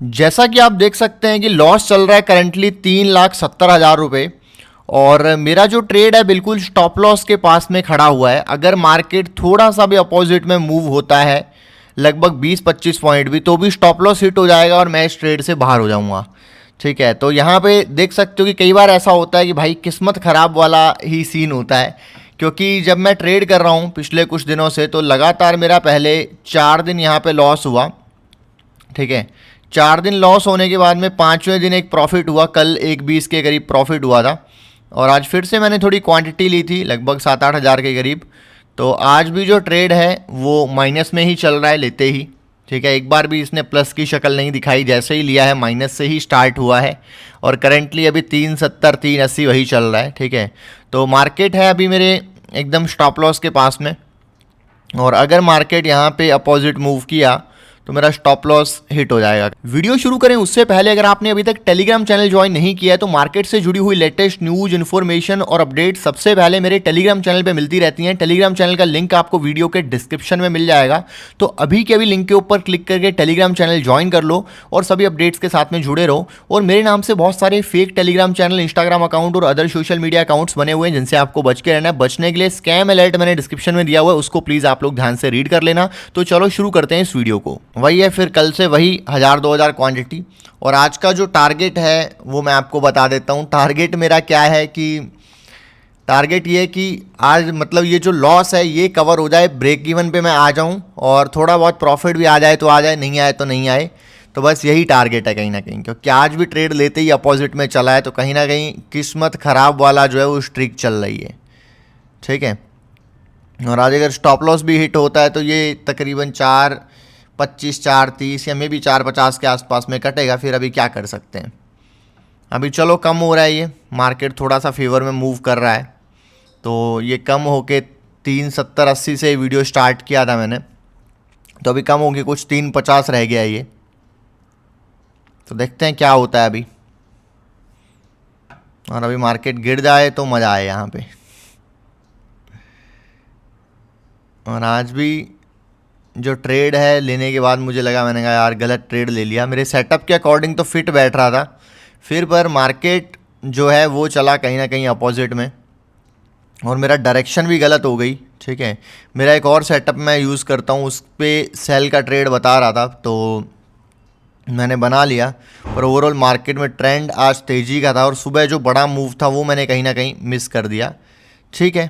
जैसा कि आप देख सकते हैं कि लॉस चल रहा है करंटली 3,70,000 रुपये। और मेरा जो ट्रेड है बिल्कुल स्टॉप लॉस के पास में खड़ा हुआ है। अगर मार्केट थोड़ा सा भी अपोजिट में मूव होता है लगभग 20-25 पॉइंट भी, तो भी स्टॉप लॉस हिट हो जाएगा और मैं इस ट्रेड से बाहर हो जाऊंगा। ठीक है, तो यहाँ पे देख सकते हो कि कई बार ऐसा होता है कि भाई किस्मत खराब वाला ही सीन होता है। क्योंकि जब मैं ट्रेड कर रहा हूँ पिछले कुछ दिनों से, तो लगातार मेरा पहले 4 दिन यहाँ पे लॉस हुआ। ठीक है, 4 दिन लॉस होने के बाद में पाँचवें दिन एक प्रॉफिट हुआ, कल 1,20 के करीब प्रॉफिट हुआ था। और आज फिर से मैंने थोड़ी क्वांटिटी ली थी लगभग 7-8 हज़ार के करीब। तो आज भी जो ट्रेड है वो माइनस में ही चल रहा है लेते ही। ठीक है, एक बार भी इसने प्लस की शक्ल नहीं दिखाई, जैसे ही लिया है माइनस से ही स्टार्ट हुआ है। और करेंटली अभी 370 380 वही चल रहा है। ठीक है, तो मार्केट है अभी मेरे एकदम स्टॉप लॉस के पास में। और अगर मार्केट यहाँ पे अपोजिट मूव किया तो मेरा स्टॉप लॉस हिट हो जाएगा। वीडियो शुरू करें उससे पहले अगर आपने अभी तक टेलीग्राम चैनल ज्वाइन नहीं किया है तो मार्केट से जुड़ी हुई लेटेस्ट न्यूज, इन्फॉर्मेशन और अपडेट सबसे पहले मेरे टेलीग्राम चैनल पे मिलती रहती हैं। टेलीग्राम चैनल का लिंक आपको वीडियो के डिस्क्रिप्शन में मिल जाएगा। तो अभी के अभी लिंक के ऊपर क्लिक करके टेलीग्राम चैनल ज्वाइन कर लो और सभी अपडेट्स के साथ में जुड़े रहो। और मेरे नाम से बहुत सारे fake Telegram channel, Instagram account और अदर सोशल मीडिया अकाउंट्स बने हुए हैं जिनसे आपको बच के रहना है। बचने के लिए स्कैम अलर्ट मैंने डिस्क्रिप्शन में दिया हुआ है, उसको प्लीज़ आप लोग ध्यान से रीड कर लेना। तो चलो शुरू करते हैं इस वीडियो को। वही है फिर कल से वही 1,000-2,000 क्वांटिटी। और आज का जो टारगेट है वो मैं आपको बता देता हूँ। टारगेट मेरा क्या है कि टारगेट ये कि आज मतलब ये जो लॉस है ये कवर हो जाए, ब्रेक इवन पे मैं आ जाऊँ और थोड़ा बहुत प्रॉफिट भी आ जाए तो आ जाए, नहीं आए तो नहीं आए। तो बस यही टारगेट है कहीं ना कहीं, क्योंकि आज भी ट्रेड लेते ही अपोजिट में चला है, तो कहीं ना कहीं किस्मत ख़राब वाला जो है वो स्ट्रिक चल रही है। ठीक है, और आज अगर स्टॉप लॉस भी हिट होता है तो ये तकरीबन 4.25 4.30 या मे भी 4.50 के आसपास में कटेगा। फिर अभी क्या कर सकते हैं। अभी चलो कम हो रहा है, ये मार्केट थोड़ा सा फेवर में मूव कर रहा है। तो ये कम होके 370-80 से वीडियो स्टार्ट किया था मैंने, तो अभी कम होके कुछ 350 रह गया है ये। तो देखते हैं क्या होता है अभी। और अभी मार्केट गिर जाए तो मज़ा आए यहाँ पे। और आज भी जो ट्रेड है लेने के बाद मुझे लगा, मैंने कहा यार गलत ट्रेड ले लिया। मेरे सेटअप के अकॉर्डिंग तो फिट बैठ रहा था, फिर पर मार्केट जो है वो चला कहीं ना कहीं अपोजिट में और मेरा डायरेक्शन भी गलत हो गई। ठीक है, मेरा एक और सेटअप मैं यूज़ करता हूँ, उस पर सेल का ट्रेड बता रहा था तो मैंने बना लिया। और ओवरऑल मार्केट में ट्रेंड आज तेज़ी का था और सुबह जो बड़ा मूव था वो मैंने कहीं ना कहीं मिस कर दिया। ठीक है,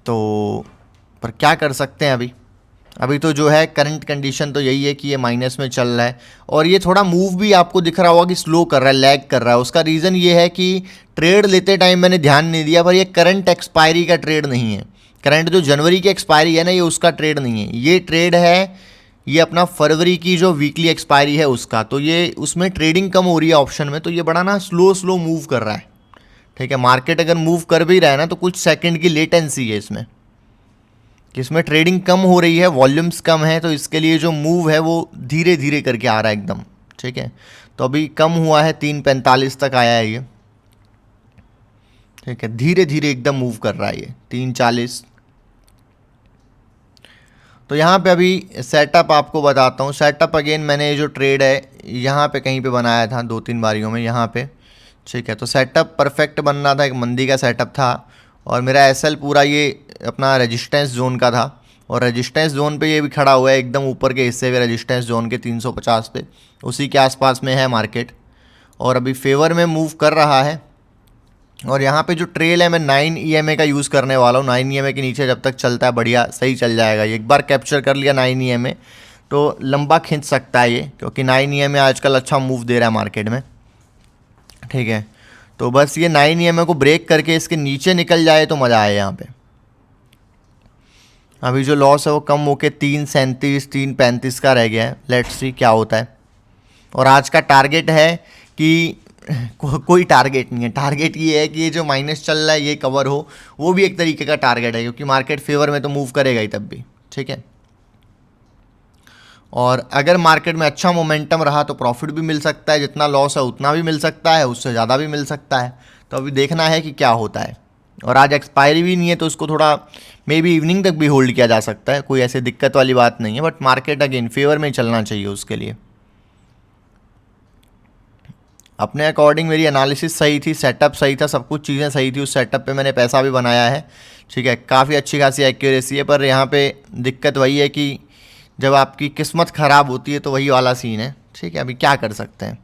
तो पर क्या कर सकते हैं अभी तो जो है करंट कंडीशन तो यही है कि ये माइनस में चल रहा है। और ये थोड़ा मूव भी आपको दिख रहा होगा कि स्लो कर रहा है, लैग कर रहा है। उसका रीज़न ये है कि ट्रेड लेते टाइम मैंने ध्यान नहीं दिया, पर ये करंट एक्सपायरी का ट्रेड नहीं है। करंट जो जनवरी की एक्सपायरी है ना, ये उसका ट्रेड नहीं है। ये ट्रेड है, ये अपना फरवरी की जो वीकली एक्सपायरी है उसका। तो ये उसमें ट्रेडिंग कम हो रही है ऑप्शन में, तो ये बड़ा ना स्लो स्लो मूव कर रहा है। ठीक है, मार्केट अगर मूव कर भी रहा है ना तो कुछ सेकंड की लेटेंसी है इसमें, कि इसमें ट्रेडिंग कम हो रही है, वॉल्यूम्स कम है, तो इसके लिए जो मूव है वो धीरे धीरे करके आ रहा है एकदम। ठीक है, तो अभी कम हुआ है, 3.45 तक आया है ये। ठीक है, धीरे धीरे एकदम मूव कर रहा है ये 3.40। तो यहाँ पे अभी सेटअप आपको बताता हूँ। सेटअप अगेन मैंने जो ट्रेड है यहाँ पे कहीं पे बनाया था 2-3 बारियों में यहाँ पे। ठीक है, तो सेटअप परफेक्ट बन रहा था, एक मंदी का सेटअप था और मेरा एसएल पूरा ये अपना रेजिस्टेंस जोन का था। और रेजिस्टेंस जोन पे ये भी खड़ा हुआ है एकदम ऊपर के हिस्से पे, रेजिस्टेंस जोन के 350 पे, उसी के आसपास में है मार्केट और अभी फेवर में मूव कर रहा है। और यहाँ पे जो ट्रेल है मैं 9 EMA का यूज़ करने वाला हूँ। 9 EMA के नीचे जब तक चलता है बढ़िया सही चल जाएगा। एक बार कैप्चर कर लिया 9 EMA तो लंबा खींच सकता है ये, क्योंकि 9 EMA आजकल अच्छा मूव दे रहा है मार्केट में। ठीक है, तो बस ये 9 EMA को ब्रेक करके इसके नीचे निकल जाए तो मज़ा आए यहाँ पे। अभी जो लॉस है वो कम होके 3.37 3.35 का रह गया है। लेट्स सी क्या होता है। और आज का टारगेट है कि कोई टारगेट नहीं है। टारगेट ये है कि ये जो माइनस चल रहा है ये कवर हो, वो भी एक तरीके का टारगेट है, क्योंकि मार्केट फेवर में तो मूव करेगा ही तब भी। ठीक है, और अगर मार्केट में अच्छा मोमेंटम रहा तो प्रॉफिट भी मिल सकता है, जितना लॉस है उतना भी मिल सकता है, उससे ज़्यादा भी मिल सकता है। तो अभी देखना है कि क्या होता है। और आज एक्सपायरी भी नहीं है तो उसको थोड़ा मे बी इवनिंग तक भी होल्ड किया जा सकता है, कोई ऐसी दिक्कत वाली बात नहीं है। बट मार्केट अगेन फेवर में ही चलना चाहिए उसके लिए। अपने अकॉर्डिंग मेरी एनालिसिस सही थी, सेटअप सही था, सब कुछ चीज़ें सही थी, उस सेटअप पे मैंने पैसा भी बनाया है, ठीक है, काफ़ी अच्छी खासी एक्यूरेसी है। पर यहाँ पे दिक्कत वही है कि जब आपकी किस्मत ख़राब होती है तो वही वाला सीन है, ठीक है। अभी क्या कर सकते हैं,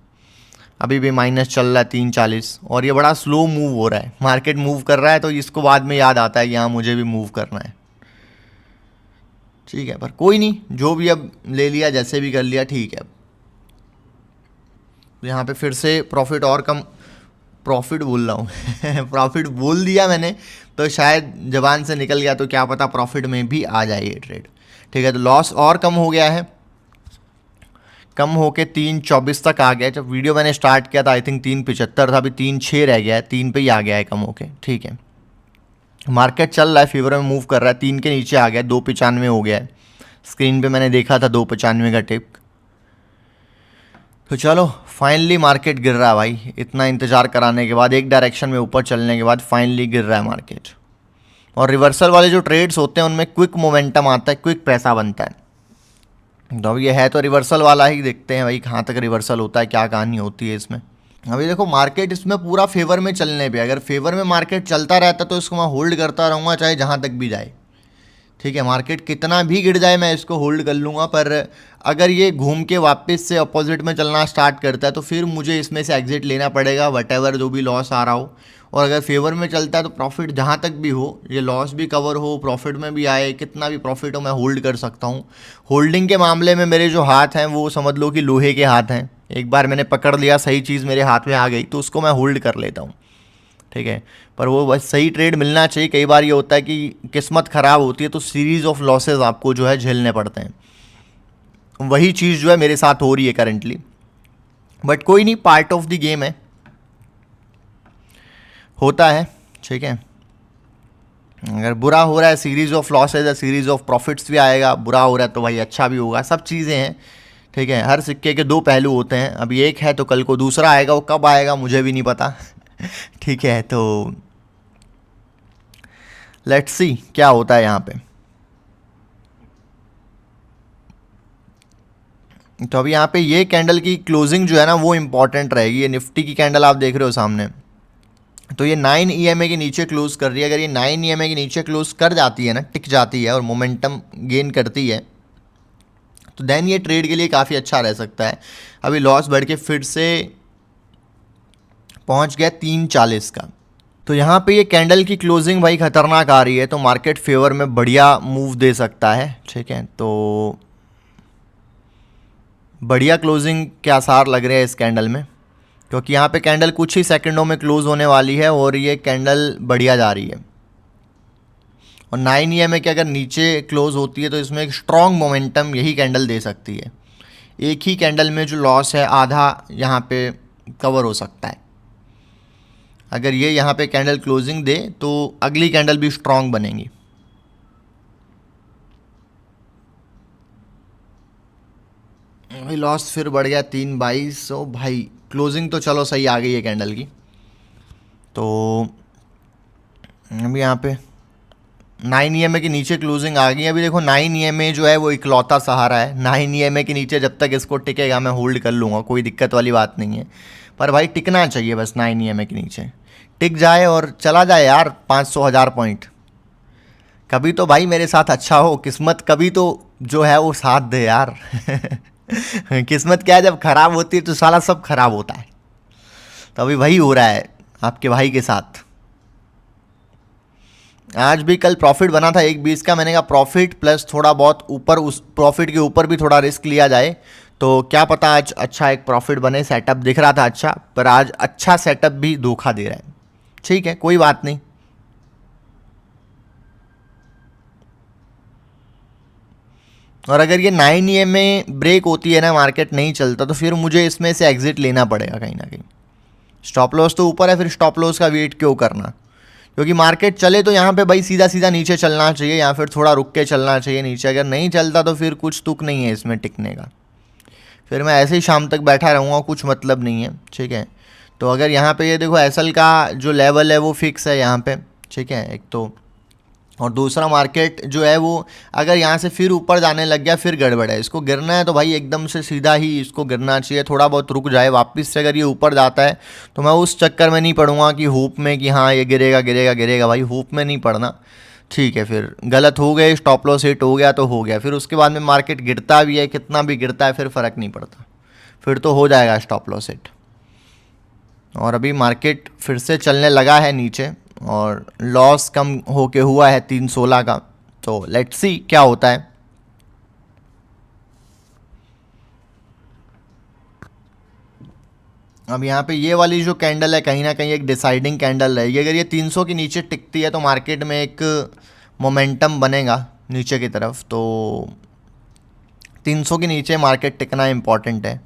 अभी भी माइनस चल रहा है 340 और ये बड़ा स्लो मूव हो रहा है, मार्केट मूव कर रहा है तो इसको बाद में याद आता है कि हाँ मुझे भी मूव करना है, ठीक है। पर कोई नहीं, जो भी अब ले लिया, जैसे भी कर लिया, ठीक है। तो यहाँ पे फिर से प्रॉफिट और कम, प्रॉफिट बोल रहा हूँ प्रॉफिट बोल दिया मैंने तो शायद जबान से निकल गया, तो क्या पता प्रॉफिट में भी आ जाए ये ट्रेड, ठीक है। तो लॉस और कम हो गया है, कम होके 324 तक आ गया। जब वीडियो मैंने स्टार्ट किया था आई थिंक 375 था, अभी 36 रह गया है, 3 पे ही आ गया है कम होके, ठीक है। मार्केट चल रहा है, फेवर में मूव कर रहा है, 3 के नीचे आ गया, 295 हो गया है, स्क्रीन पे मैंने देखा था 295 का टिप। तो चलो फाइनली मार्केट गिर रहा है भाई, इतना इंतज़ार कराने के बाद, एक डायरेक्शन में ऊपर चलने के बाद फाइनली गिर रहा है मार्केट। और रिवर्सल वाले जो ट्रेड्स होते हैं उनमें क्विक मोमेंटम आता है, क्विक पैसा बनता है। तो अब ये है तो रिवर्सल वाला ही, देखते हैं भाई कहाँ तक रिवर्सल होता है, क्या कहानी होती है इसमें। अभी देखो मार्केट इसमें पूरा फेवर में चलने पे, अगर फेवर में मार्केट चलता रहता तो इसको मैं होल्ड करता रहूँगा चाहे जहाँ तक भी जाए, ठीक है। मार्केट कितना भी गिर जाए मैं इसको होल्ड कर लूँगा, पर अगर ये घूम के वापस से अपोजिट में चलना स्टार्ट करता है तो फिर मुझे इसमें से एग्जिट लेना पड़ेगा, वटेवर जो भी लॉस आ रहा हो। और अगर फेवर में चलता है तो प्रॉफिट जहाँ तक भी हो, ये लॉस भी कवर हो, प्रॉफिट में भी आए, कितना भी प्रॉफिट हो, मैं होल्ड कर सकता हूँ। होल्डिंग के मामले में मेरे जो हाथ हैं वो समझ लो कि लोहे के हाथ हैं, एक बार मैंने पकड़ लिया, सही चीज़ मेरे हाथ में आ गई तो उसको मैं होल्ड कर लेता हूँ, ठीक है। पर वो बस सही ट्रेड मिलना चाहिए। कई बार ये होता है कि किस्मत ख़राब होती है तो सीरीज़ ऑफ लॉसेस आपको जो है झेलने पड़ते हैं, वही चीज़ जो है मेरे साथ हो रही है करेंटली। बट कोई नहीं, पार्ट ऑफ द गेम है, होता है, ठीक है। अगर बुरा हो रहा है सीरीज़ ऑफ लॉसेज है, सीरीज़ ऑफ प्रॉफिट्स भी आएगा, बुरा हो रहा है तो भाई अच्छा भी होगा, सब चीज़ें हैं, ठीक है। हर सिक्के के दो पहलू होते हैं, अभी एक है तो कल को दूसरा आएगा, वो कब आएगा मुझे भी नहीं पता ठीक है। तो लेट्स सी क्या होता है यहाँ पे। तो अभी यहाँ पे ये कैंडल की क्लोजिंग जो है ना वो इम्पॉर्टेंट रहेगी। ये निफ्टी की कैंडल आप देख रहे हो सामने, तो ये 9 EMA के नीचे क्लोज कर रही है। अगर ये 9 EMA के नीचे क्लोज कर जाती है ना, टिक जाती है और मोमेंटम गेन करती है, तो देन ये ट्रेड के लिए काफ़ी अच्छा रह सकता है। अभी लॉस बढ़ के फिर से पहुंच गया 340 का। तो यहाँ पे ये कैंडल की क्लोजिंग भाई ख़तरनाक आ रही है, तो मार्केट फेवर में बढ़िया मूव दे सकता है, ठीक है। तो बढ़िया क्लोजिंग के आसार लग रहे हैं इस कैंडल में, क्योंकि यहाँ पे कैंडल कुछ ही सेकंडों में क्लोज होने वाली है और ये कैंडल बढ़िया जा रही है। और 9 EMA के अगर नीचे क्लोज होती है तो इसमें एक स्ट्रॉन्ग मोमेंटम यही कैंडल दे सकती है। एक ही कैंडल में जो लॉस है आधा यहाँ पे कवर हो सकता है। अगर ये यहाँ पे कैंडल क्लोजिंग दे तो अगली कैंडल भी स्ट्रॉन्ग बनेगी। भाई लॉस फिर बढ़ गया 322। ओ भाई क्लोजिंग तो चलो सही आ गई है कैंडल की। तो अभी यहाँ पे 9 EMA के नीचे क्लोजिंग आ गई। अभी देखो 9 EMA जो है वो इकलौता सहारा है। 9 EMA के नीचे जब तक इसको टिकेगा मैं होल्ड कर लूँगा, कोई दिक्कत वाली बात नहीं है। पर भाई टिकना चाहिए बस, 9 EMA के नीचे टिक जाए और चला जाए यार 500,000 पॉइंट। कभी तो भाई मेरे साथ अच्छा हो, किस्मत कभी तो जो है वो साथ दे यार किस्मत क्या है, जब खराब होती है तो साला सब खराब होता है। तो अभी वही हो रहा है आपके भाई के साथ। आज भी कल प्रॉफिट बना था 1.20 का, मैंने कहा प्रॉफिट प्लस थोड़ा बहुत ऊपर, उस प्रॉफिट के ऊपर भी थोड़ा रिस्क लिया जाए तो क्या पता आज अच्छा एक प्रॉफिट बने। सेटअप दिख रहा था अच्छा, पर आज अच्छा सेटअप भी धोखा दे रहा है। ठीक है कोई बात नहीं। और अगर ये 9 EMA ब्रेक होती है ना, मार्केट नहीं चलता, तो फिर मुझे इसमें से एग्जिट लेना पड़ेगा कहीं ना कहीं। स्टॉप लॉस तो ऊपर है, फिर स्टॉप लॉस का वेट क्यों करना, क्योंकि मार्केट चले तो यहाँ पे भाई सीधा सीधा नीचे चलना चाहिए या फिर थोड़ा रुक के चलना चाहिए नीचे। अगर नहीं चलता तो फिर कुछ तुक नहीं है इसमें टिकने का, फिर मैं ऐसे ही शाम तक बैठा रहूँगा, कुछ मतलब नहीं है। ठीक है, तो अगर यहाँ पे ये देखो एसएल का जो लेवल है वो फिक्स है यहाँ पे, ठीक है। एक तो और दूसरा मार्केट जो है वो अगर यहाँ से फिर ऊपर जाने लग गया फिर गड़बड़ है। इसको गिरना है तो भाई एकदम से सीधा ही इसको गिरना चाहिए, थोड़ा बहुत रुक जाए वापस से। अगर ये ऊपर जाता है तो मैं उस चक्कर में नहीं पड़ूंगा कि होप में कि हाँ ये गिरेगा गिरेगा गिरेगा, भाई होप में नहीं पड़ना। ठीक है, फिर गलत हो गए, स्टॉप लॉस हिट हो गया तो हो गया, फिर उसके बाद में मार्केट गिरता भी है, कितना भी गिरता है फिर फ़र्क नहीं पड़ता, फिर तो हो जाएगा स्टॉप लॉस हिट। और अभी मार्केट फिर से चलने लगा है नीचे और लॉस कम होके हुआ है 316 का। तो लेट्स सी क्या होता है। अब यहाँ पे ये वाली जो कैंडल है कहीं ना कहीं एक डिसाइडिंग कैंडल रहेगी। अगर ये 300 के नीचे टिकती है तो मार्केट में एक मोमेंटम बनेगा नीचे की तरफ। तो 300 के नीचे मार्केट टिकना इम्पॉर्टेंट है,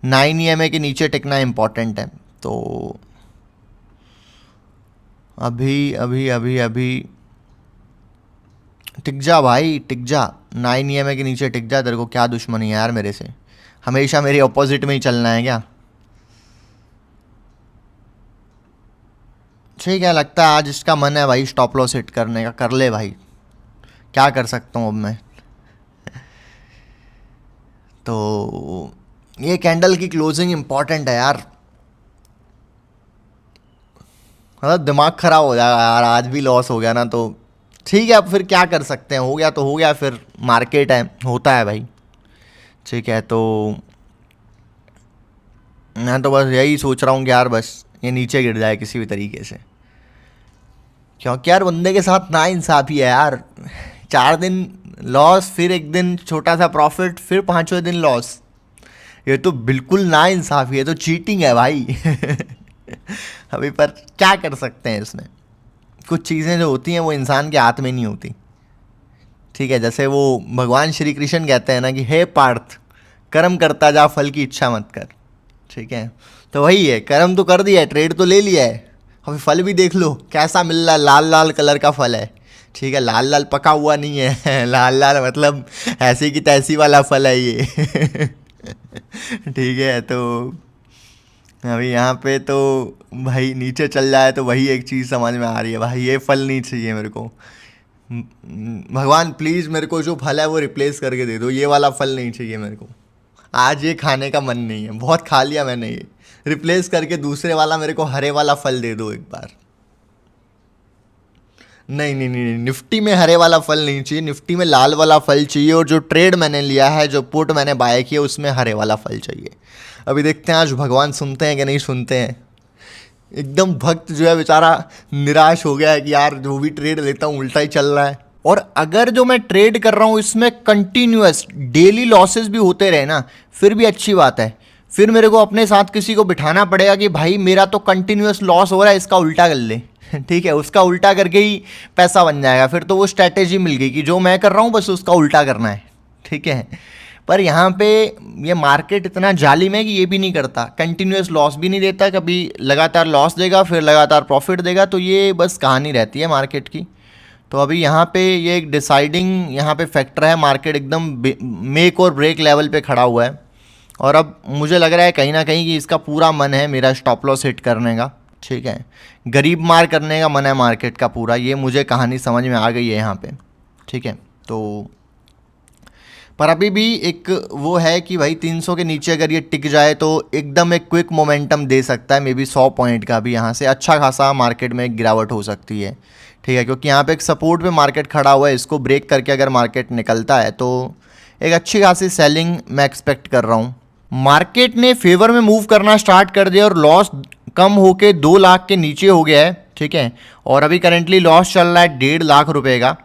9 EMA के नीचे टिकना इम्पॉर्टेंट है। तो अभी अभी अभी अभी टिक जा भाई, टिक जा, 9 EMA के नीचे टिक जा। तेरे को क्या दुश्मनी है यार मेरे से, हमेशा मेरे ऑपोजिट में ही चलना है क्या? ठीक है, लगता है आज इसका मन है भाई स्टॉप लॉस हिट करने का, कर ले भाई, क्या कर सकता हूँ अब मैं। तो ये कैंडल की क्लोजिंग इंपॉर्टेंट है यार, मतलब दिमाग खराब हो जाएगा यार, आज भी लॉस हो गया ना तो ठीक है, अब फिर क्या कर सकते हैं, हो गया तो हो गया, फिर मार्केट है, होता है भाई। ठीक है, तो मैं तो बस यही सोच रहा हूँ कि यार बस ये नीचे गिर जाए किसी भी तरीके से, क्योंकि यार बंदे के साथ ना इंसाफी है यार। 4 दिन लॉस, फिर एक दिन छोटा सा प्रॉफिट, फिर 5वें दिन लॉस, ये तो बिल्कुल ना इंसाफी है, तो चीटिंग है भाई। अभी पर क्या कर सकते हैं इसमें, कुछ चीज़ें जो होती हैं वो इंसान के हाथ में नहीं होती। ठीक है, जैसे वो भगवान श्री कृष्ण कहते हैं ना कि हे पार्थ, कर्म करता जा, फल की इच्छा मत कर। ठीक है, तो वही है, कर्म तो कर दिया है, ट्रेड तो ले लिया है, अभी फल भी देख लो कैसा मिल रहा है, लाल लाल कलर का फल है। ठीक है, लाल लाल पका हुआ नहीं है। लाल लाल मतलब ऐसी की तैसी वाला फल है ये। ठीक है, तो अभी यहाँ पे तो भाई नीचे चल जाए तो वही एक चीज़ समझ में आ रही है, भाई ये फल नहीं चाहिए मेरे को। भगवान प्लीज़ मेरे को जो फल है वो रिप्लेस करके दे दो, ये वाला फल नहीं चाहिए मेरे को, आज ये खाने का मन नहीं है, बहुत खा लिया मैंने, ये रिप्लेस करके दूसरे वाला मेरे को हरे वाला फल दे दो एक बार। नहीं नहीं नहीं नहीं, निफ्टी में हरे वाला फल नहीं चाहिए, निफ्टी में लाल वाला फल चाहिए, और जो ट्रेड मैंने लिया है, जो पुट मैंने बाय किया, उसमें हरे वाला फल चाहिए। अभी देखते हैं आज भगवान सुनते हैं कि नहीं सुनते हैं। एकदम भक्त जो है बेचारा निराश हो गया है कि यार जो भी ट्रेड लेता हूँ उल्टा ही चल रहा है। और अगर जो मैं ट्रेड कर रहा हूँ इसमें कंटिन्यूअस डेली लॉसेस भी होते रहे ना, फिर भी अच्छी बात है, फिर मेरे को अपने साथ किसी को बिठाना पड़ेगा कि भाई मेरा तो कंटिन्यूअस लॉस हो रहा है, इसका उल्टा कर ले। ठीक है, उसका उल्टा करके ही पैसा बन जाएगा, फिर तो वो स्ट्रैटेजी मिल गई कि जो मैं कर रहा हूँ बस उसका उल्टा करना है। ठीक है, पर यहाँ पे ये मार्केट इतना जालिम है कि ये भी नहीं करता, कंटिन्यूअस लॉस भी नहीं देता, कभी लगातार लॉस देगा फिर लगातार प्रॉफिट देगा, तो ये बस कहानी रहती है मार्केट की। तो अभी यहाँ पे ये एक डिसाइडिंग यहाँ पे फैक्टर है, मार्केट एकदम मेक और ब्रेक लेवल पे खड़ा हुआ है, और अब मुझे लग रहा है कहीं ना कहीं कि इसका पूरा मन है मेरा स्टॉप लॉस हिट करने का। ठीक है, गरीब मार करने का मन है मार्केट का पूरा, ये मुझे कहानी समझ में आ गई है यहाँ पे। ठीक है, तो पर अभी भी एक वो है कि भाई 300 के नीचे अगर ये टिक जाए तो एकदम एक क्विक मोमेंटम दे सकता है, मे बी 100 पॉइंट का भी यहाँ से अच्छा खासा मार्केट में एक गिरावट हो सकती है। ठीक है, क्योंकि यहाँ पे एक सपोर्ट पे मार्केट खड़ा हुआ है, इसको ब्रेक करके अगर मार्केट निकलता है तो एक अच्छी खासी सेलिंग मैं एक्सपेक्ट कर रहा हूँ। मार्केट ने फेवर में मूव करना स्टार्ट कर दिया और लॉस कम होके 2 लाख के नीचे हो गया है। ठीक है, और अभी करेंटली लॉस चल रहा है 1.5 लाख रुपए का,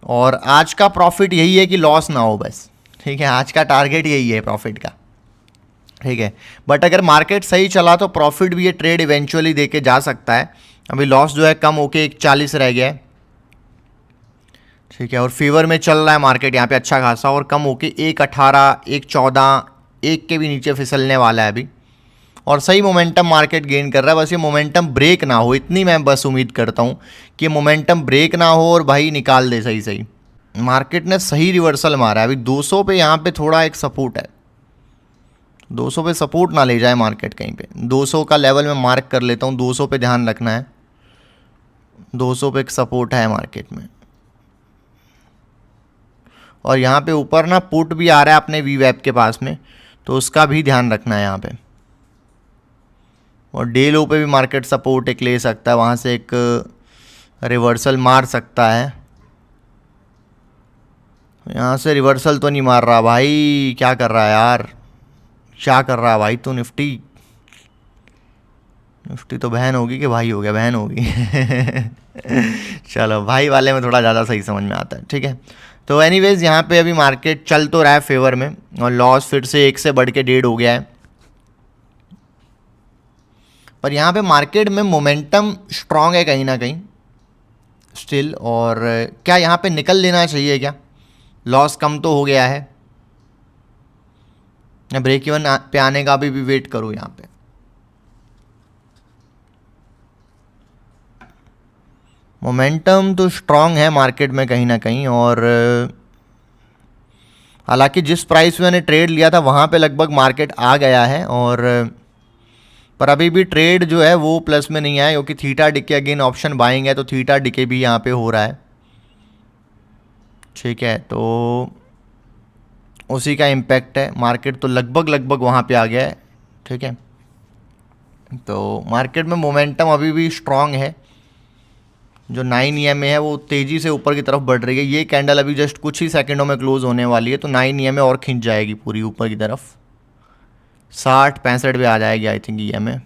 और आज का प्रॉफिट यही है कि लॉस ना हो बस। ठीक है, आज का टारगेट यही है प्रॉफिट का। ठीक है, बट अगर मार्केट सही चला तो प्रॉफिट भी ये ट्रेड इवेंचुअली दे के जा सकता है। अभी लॉस जो है कम होके 1.40 रह गया है। ठीक है, और फेवर में चल रहा है मार्केट यहाँ पे अच्छा खासा, और कम होके 1.18, 1.14, 1 के भी नीचे फिसलने वाला है अभी, और सही मोमेंटम मार्केट गेन कर रहा है। बस ये मोमेंटम ब्रेक ना हो, इतनी मैं बस उम्मीद करता हूँ कि मोमेंटम ब्रेक ना हो और भाई निकाल दे सही सही। मार्केट ने सही रिवर्सल मारा है, अभी 200 पे यहाँ पे थोड़ा एक सपोर्ट है, 200 पे सपोर्ट ना ले जाए मार्केट कहीं पे। 200 का लेवल में मार्क कर लेता हूँ, 200 पे ध्यान रखना है, 200 पे एक सपोर्ट है मार्केट में। और यहाँ पे ऊपर ना पुट भी आ रहा है अपने वी वेब के पास में, तो उसका भी ध्यान रखना है यहाँ पे। और डे लो पे भी मार्केट सपोर्ट एक ले सकता है, वहाँ से एक रिवर्सल मार सकता है। यहाँ से रिवर्सल तो नहीं मार रहा भाई, क्या कर रहा है यार, क्या कर रहा है भाई तू। निफ्टी तो बहन होगी कि भाई हो गया, बहन होगी। चलो भाई वाले में थोड़ा ज़्यादा सही समझ में आता है, ठीक है। तो एनीवेज यहाँ पे अभी मार्केट चल तो रहा है फेवर में, और लॉस फिर से 1 से बढ़ के 1.5 हो गया है। पर यहाँ पे मार्केट में मोमेंटम स्ट्रांग है कहीं ना कहीं स्टिल। और क्या यहाँ पे निकल लेना चाहिए क्या? लॉस कम तो हो गया है, ब्रेक इवन पे आने का भी वेट करूँ यहाँ पे। मोमेंटम तो स्ट्रांग है मार्केट में कहीं ना कहीं, और हालांकि जिस प्राइस में मैंने ट्रेड लिया था वहाँ पे लगभग मार्केट आ गया है, और पर अभी भी ट्रेड जो है वो प्लस में नहीं आया, क्योंकि theta decay again option buying है, तो थीटा डिके भी यहाँ पे हो रहा है, ठीक है। तो उसी का इम्पैक्ट है, मार्केट तो लगभग वहाँ पे आ गया है, ठीक है। तो मार्केट में मोमेंटम अभी भी स्ट्रांग है। जो 9 EMA है वो तेज़ी से ऊपर की तरफ बढ़ रही है। ये कैंडल अभी जस्ट कुछ ही सेकंडों में क्लोज होने वाली है, तो 9 EMA और खींच जाएगी पूरी ऊपर की तरफ, 60-65 पे आ जाएगी आई थिंक EMA।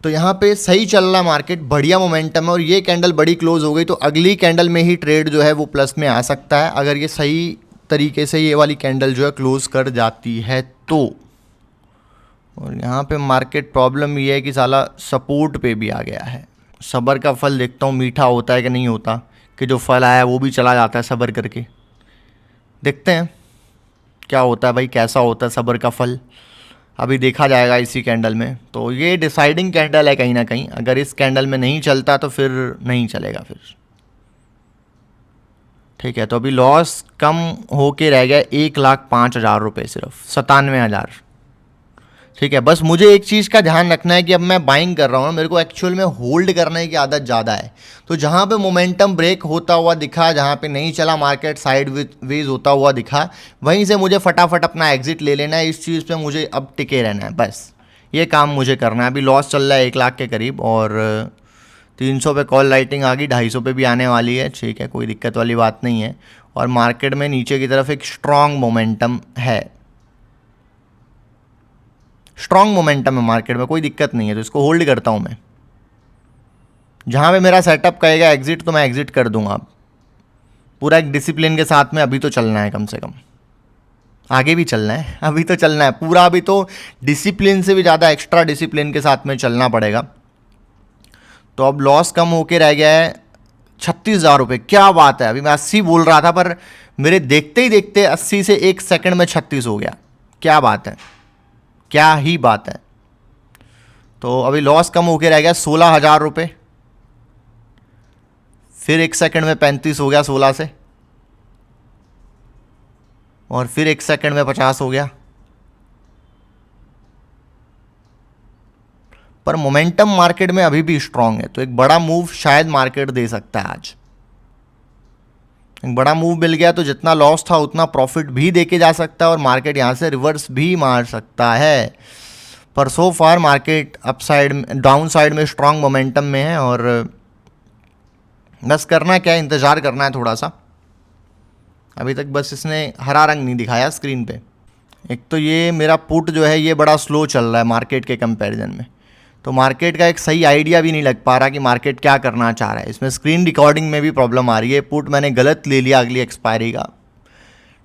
तो यहाँ पे सही चल रहा मार्केट, बढ़िया मोमेंटम है, और ये कैंडल बड़ी क्लोज हो गई तो अगली कैंडल में ही ट्रेड जो है वो प्लस में आ सकता है, अगर ये सही तरीके से ये वाली कैंडल जो है क्लोज कर जाती है तो। और यहाँ पे मार्केट प्रॉब्लम ये है कि साला सपोर्ट पे भी आ गया है। सब्र का फल देखता हूँ मीठा होता है कि नहीं होता, कि जो फल आया वो भी चला जाता है सब्र करके। देखते हैं क्या होता है भाई, कैसा होता है सब्र का फल, अभी देखा जाएगा इसी कैंडल में। तो ये डिसाइडिंग कैंडल है कहीं ना कहीं, अगर इस कैंडल में नहीं चलता तो फिर नहीं चलेगा फिर, ठीक है। तो अभी लॉस कम होके रह गया 1,05,000 रुपये, सिर्फ 97,000, ठीक है। बस मुझे एक चीज़ का ध्यान रखना है कि अब मैं बाइंग कर रहा हूँ, मेरे को एक्चुअल में होल्ड करने की आदत ज़्यादा है। तो जहाँ पे मोमेंटम ब्रेक होता हुआ दिखा, जहाँ पे नहीं चला मार्केट साइड वेज होता हुआ दिखा, वहीं से मुझे फटाफट अपना एग्जिट ले लेना है। इस चीज़ पे मुझे अब टिके रहना है, बस ये काम मुझे करना है। अभी लॉस चल रहा है 1 लाख के करीब, और 300 पे कॉल राइटिंग आ गई, 250 पे भी आने वाली है, ठीक है, कोई दिक्कत वाली बात नहीं है। और मार्केट में नीचे की तरफ एक स्ट्रॉन्ग मोमेंटम है, स्ट्रॉन्ग मोमेंटम है मार्केट में, कोई दिक्कत नहीं है, तो इसको होल्ड करता हूँ मैं। जहाँ पे मेरा सेटअप कहेगा एग्जिट तो मैं एग्जिट कर दूंगा, पूरा एक डिसिप्लिन के साथ में। अभी तो चलना है, कम से कम आगे भी चलना है, अभी तो चलना है पूरा। अभी तो डिसिप्लिन से भी ज़्यादा एक्स्ट्रा डिसिप्लिन के साथ में चलना पड़ेगा। तो अब लॉस कम होके रह गया है 36,000 रुपये, क्या बात है। अभी मैं 80 बोल रहा था, पर मेरे देखते ही देखते 80 से 1 सेकंड में 36 हो गया, क्या बात है, क्या ही बात है। तो अभी लॉस कम होके रह गया 16,000 रुपये, फिर 1 सेकंड में 35 हो गया 16 से, और फिर 1 सेकंड में 50 हो गया। पर मोमेंटम मार्केट में अभी भी स्ट्रांग है, तो एक बड़ा मूव शायद मार्केट दे सकता है आज। एक बड़ा मूव मिल गया तो जितना लॉस था उतना प्रॉफिट भी देके जा सकता है, और मार्केट यहाँ से रिवर्स भी मार सकता है। पर सो फार मार्केट अपसाइड, डाउन साइड में स्ट्रांग मोमेंटम में है, और बस करना क्या है, इंतज़ार करना है थोड़ा सा। अभी तक बस इसने हरा रंग नहीं दिखाया स्क्रीन पे। एक तो ये मेरा पुट जो है ये बड़ा स्लो चल रहा है मार्केट के कंपैरिजन में, तो मार्केट का एक सही आइडिया भी नहीं लग पा रहा कि मार्केट क्या करना चाह रहा है। इसमें स्क्रीन रिकॉर्डिंग में भी प्रॉब्लम आ रही है, पुट मैंने गलत ले लिया अगली एक्सपायरी का,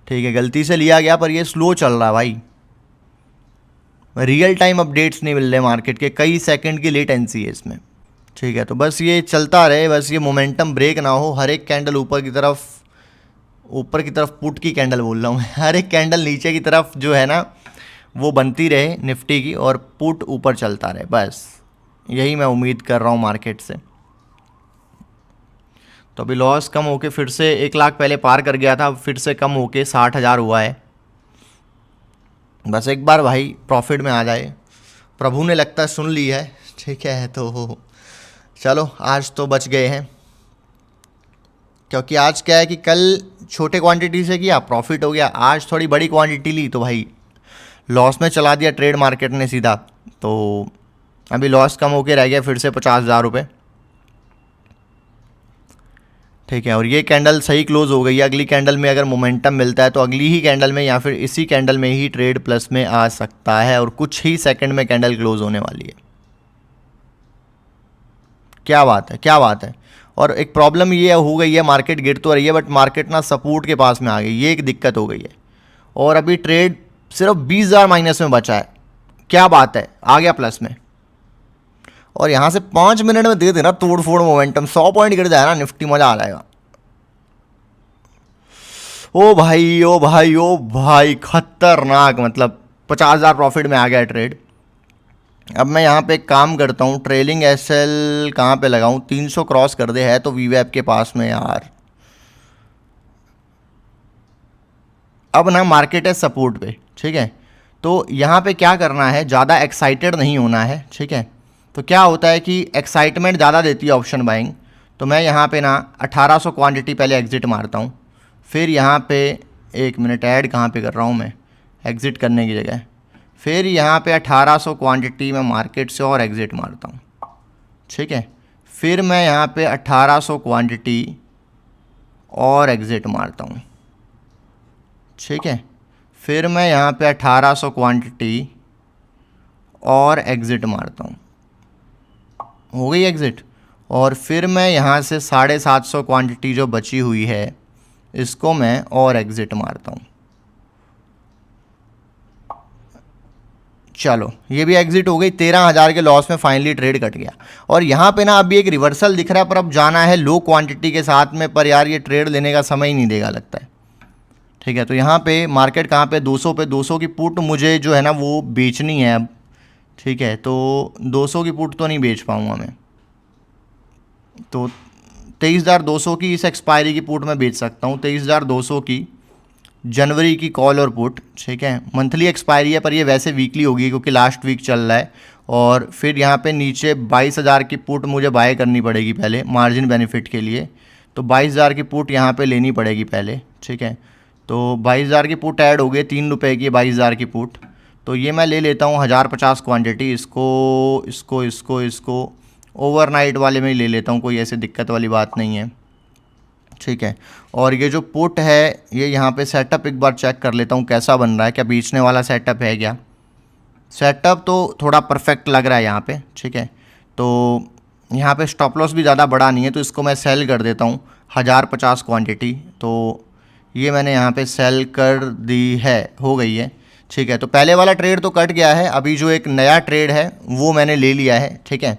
ठीक है, गलती से लिया गया, पर ये स्लो चल रहा है भाई। रियल टाइम अपडेट्स नहीं मिल रहे मार्केट के, कई सेकंड की लेटेंसी है इसमें, ठीक है। तो बस ये चलता रहे, बस ये मोमेंटम ब्रेक ना हो। हर एक कैंडल ऊपर की तरफ पुट की कैंडल बोल रहा हूँ मैं, हर एक कैंडल नीचे की तरफ जो है ना वो बनती रहे निफ्टी की, और पुट ऊपर चलता रहे, बस यही मैं उम्मीद कर रहा हूँ मार्केट से। तो अभी लॉस कम होके फिर से 1 लाख पहले पार कर गया था, फिर से कम होके 60,000 हुआ है। बस एक बार भाई प्रॉफिट में आ जाए, प्रभु ने लगता है सुन ली है, ठीक है। तो चलो आज तो बच गए हैं, क्योंकि आज क्या है कि कल छोटे क्वांटिटी से किया, प्रॉफिट हो गया, आज थोड़ी बड़ी क्वांटिटी ली तो भाई लॉस में चला दिया ट्रेड मार्केट ने सीधा। तो अभी लॉस कम होके रह गया फिर से 50,000 रुपये। ठीक है, और ये कैंडल सही क्लोज हो गई है। अगली कैंडल में अगर मोमेंटम मिलता है तो अगली ही कैंडल में या फिर इसी कैंडल में ही ट्रेड प्लस में आ सकता है, और कुछ ही सेकंड में कैंडल क्लोज होने वाली है। क्या बात है, क्या बात है। और एक प्रॉब्लम ये हो गई है, मार्केट गिर तो रही है बट मार्केट ना सपोर्ट के पास में आ गई, ये एक दिक्कत हो गई है। और अभी ट्रेड सिर्फ 20,000 माइनस में बचा है। क्या बात है, आ गया प्लस में। और यहाँ से 5 मिनट में दे देना तोड़ फोड़ मोमेंटम, 100 पॉइंट गिर जाए ना निफ्टी, मजा आ जाएगा। ओ भाई ओ भाई ओ भाई, खतरनाक, मतलब 50,000 प्रॉफिट में आ गया ट्रेड। अब मैं यहाँ पे एक काम करता हूँ, ट्रेलिंग एसएल कहाँ पे लगाऊँ, 300 क्रॉस कर दे है तो वीवैप के पास में यार। अब ना मार्केट है सपोर्ट पे, ठीक है। तो यहाँ पे क्या करना है, ज़्यादा एक्साइटेड नहीं होना है, ठीक है। तो क्या होता है कि एक्साइटमेंट ज़्यादा देती है ऑप्शन बाइंग। तो मैं यहाँ पे ना 1800 क्वांटिटी पहले एग्जिट मारता हूँ, फिर यहाँ पे 1 मिनट ऐड कहाँ पे कर रहा हूँ मैं, एग्ज़िट करने की जगह, फिर यहाँ पे 1800 क्वांटिटी में मार्केट से और एग्ज़िट मारता हूँ, ठीक है। फिर मैं यहाँ पे 1800 क्वांटिटी और एग्ज़िट मारता हूँ, ठीक है। फिर मैं यहाँ पे 1800 क्वांटिटी और एग्ज़िट मारता हूँ, हो गई एग्ज़िट। और फिर मैं यहाँ से 750 क्वांटिटी जो बची हुई है इसको मैं और एग्ज़िट मारता हूँ। चलो ये भी एग्जिट हो गई, 13,000 के लॉस में फाइनली ट्रेड कट गया। और यहाँ पे ना अभी एक रिवर्सल दिख रहा है, पर अब जाना है लो क्वांटिटी के साथ में, पर यार ये ट्रेड लेने का समय ही नहीं देगा लगता है, ठीक है। तो यहाँ पे मार्केट कहाँ पे, 200 पे, 200 की पुट मुझे जो है ना वो बेचनी है अब, ठीक है। तो 200 की पुट तो नहीं बेच पाऊँगा मैं, तो 23,200 की इस एक्सपायरी की पुट मैं बेच सकता हूँ, 23,200 की जनवरी की कॉल और पुट, ठीक है। मंथली एक्सपायरी है पर ये वैसे वीकली होगी क्योंकि लास्ट वीक चल रहा है। और फिर यहाँ पे नीचे 22,000 की पुट मुझे बाय करनी पड़ेगी पहले मार्जिन बेनिफिट के लिए, तो 22,000 की पुट यहाँ पे लेनी पड़ेगी पहले, ठीक है। तो 22,000 की पुट ऐड हो गई, 3 रुपये की 22,000 की पुट। तो ये मैं ले लेता हूँ 1050 क्वान्टिटी, इसको इसको इसको इसको ओवरनाइट वाले में ही ले लेता हूँ, कोई ऐसी दिक्कत वाली बात नहीं है, ठीक है। और ये जो पुट है ये यहाँ पे सेटअप एक बार चेक कर लेता हूँ कैसा बन रहा है, क्या बेचने वाला सेटअप है क्या। सेटअप तो थोड़ा परफेक्ट लग रहा है यहाँ पे, ठीक है। तो यहाँ पे स्टॉप लॉस भी ज़्यादा बड़ा नहीं है, तो इसको मैं सेल कर देता हूँ 1050 क्वांटिटी। तो ये मैंने यहाँ पे सेल कर दी है, हो गई है, ठीक है। तो पहले वाला ट्रेड तो कट गया है, अभी जो एक नया ट्रेड है वो मैंने ले लिया है, ठीक है,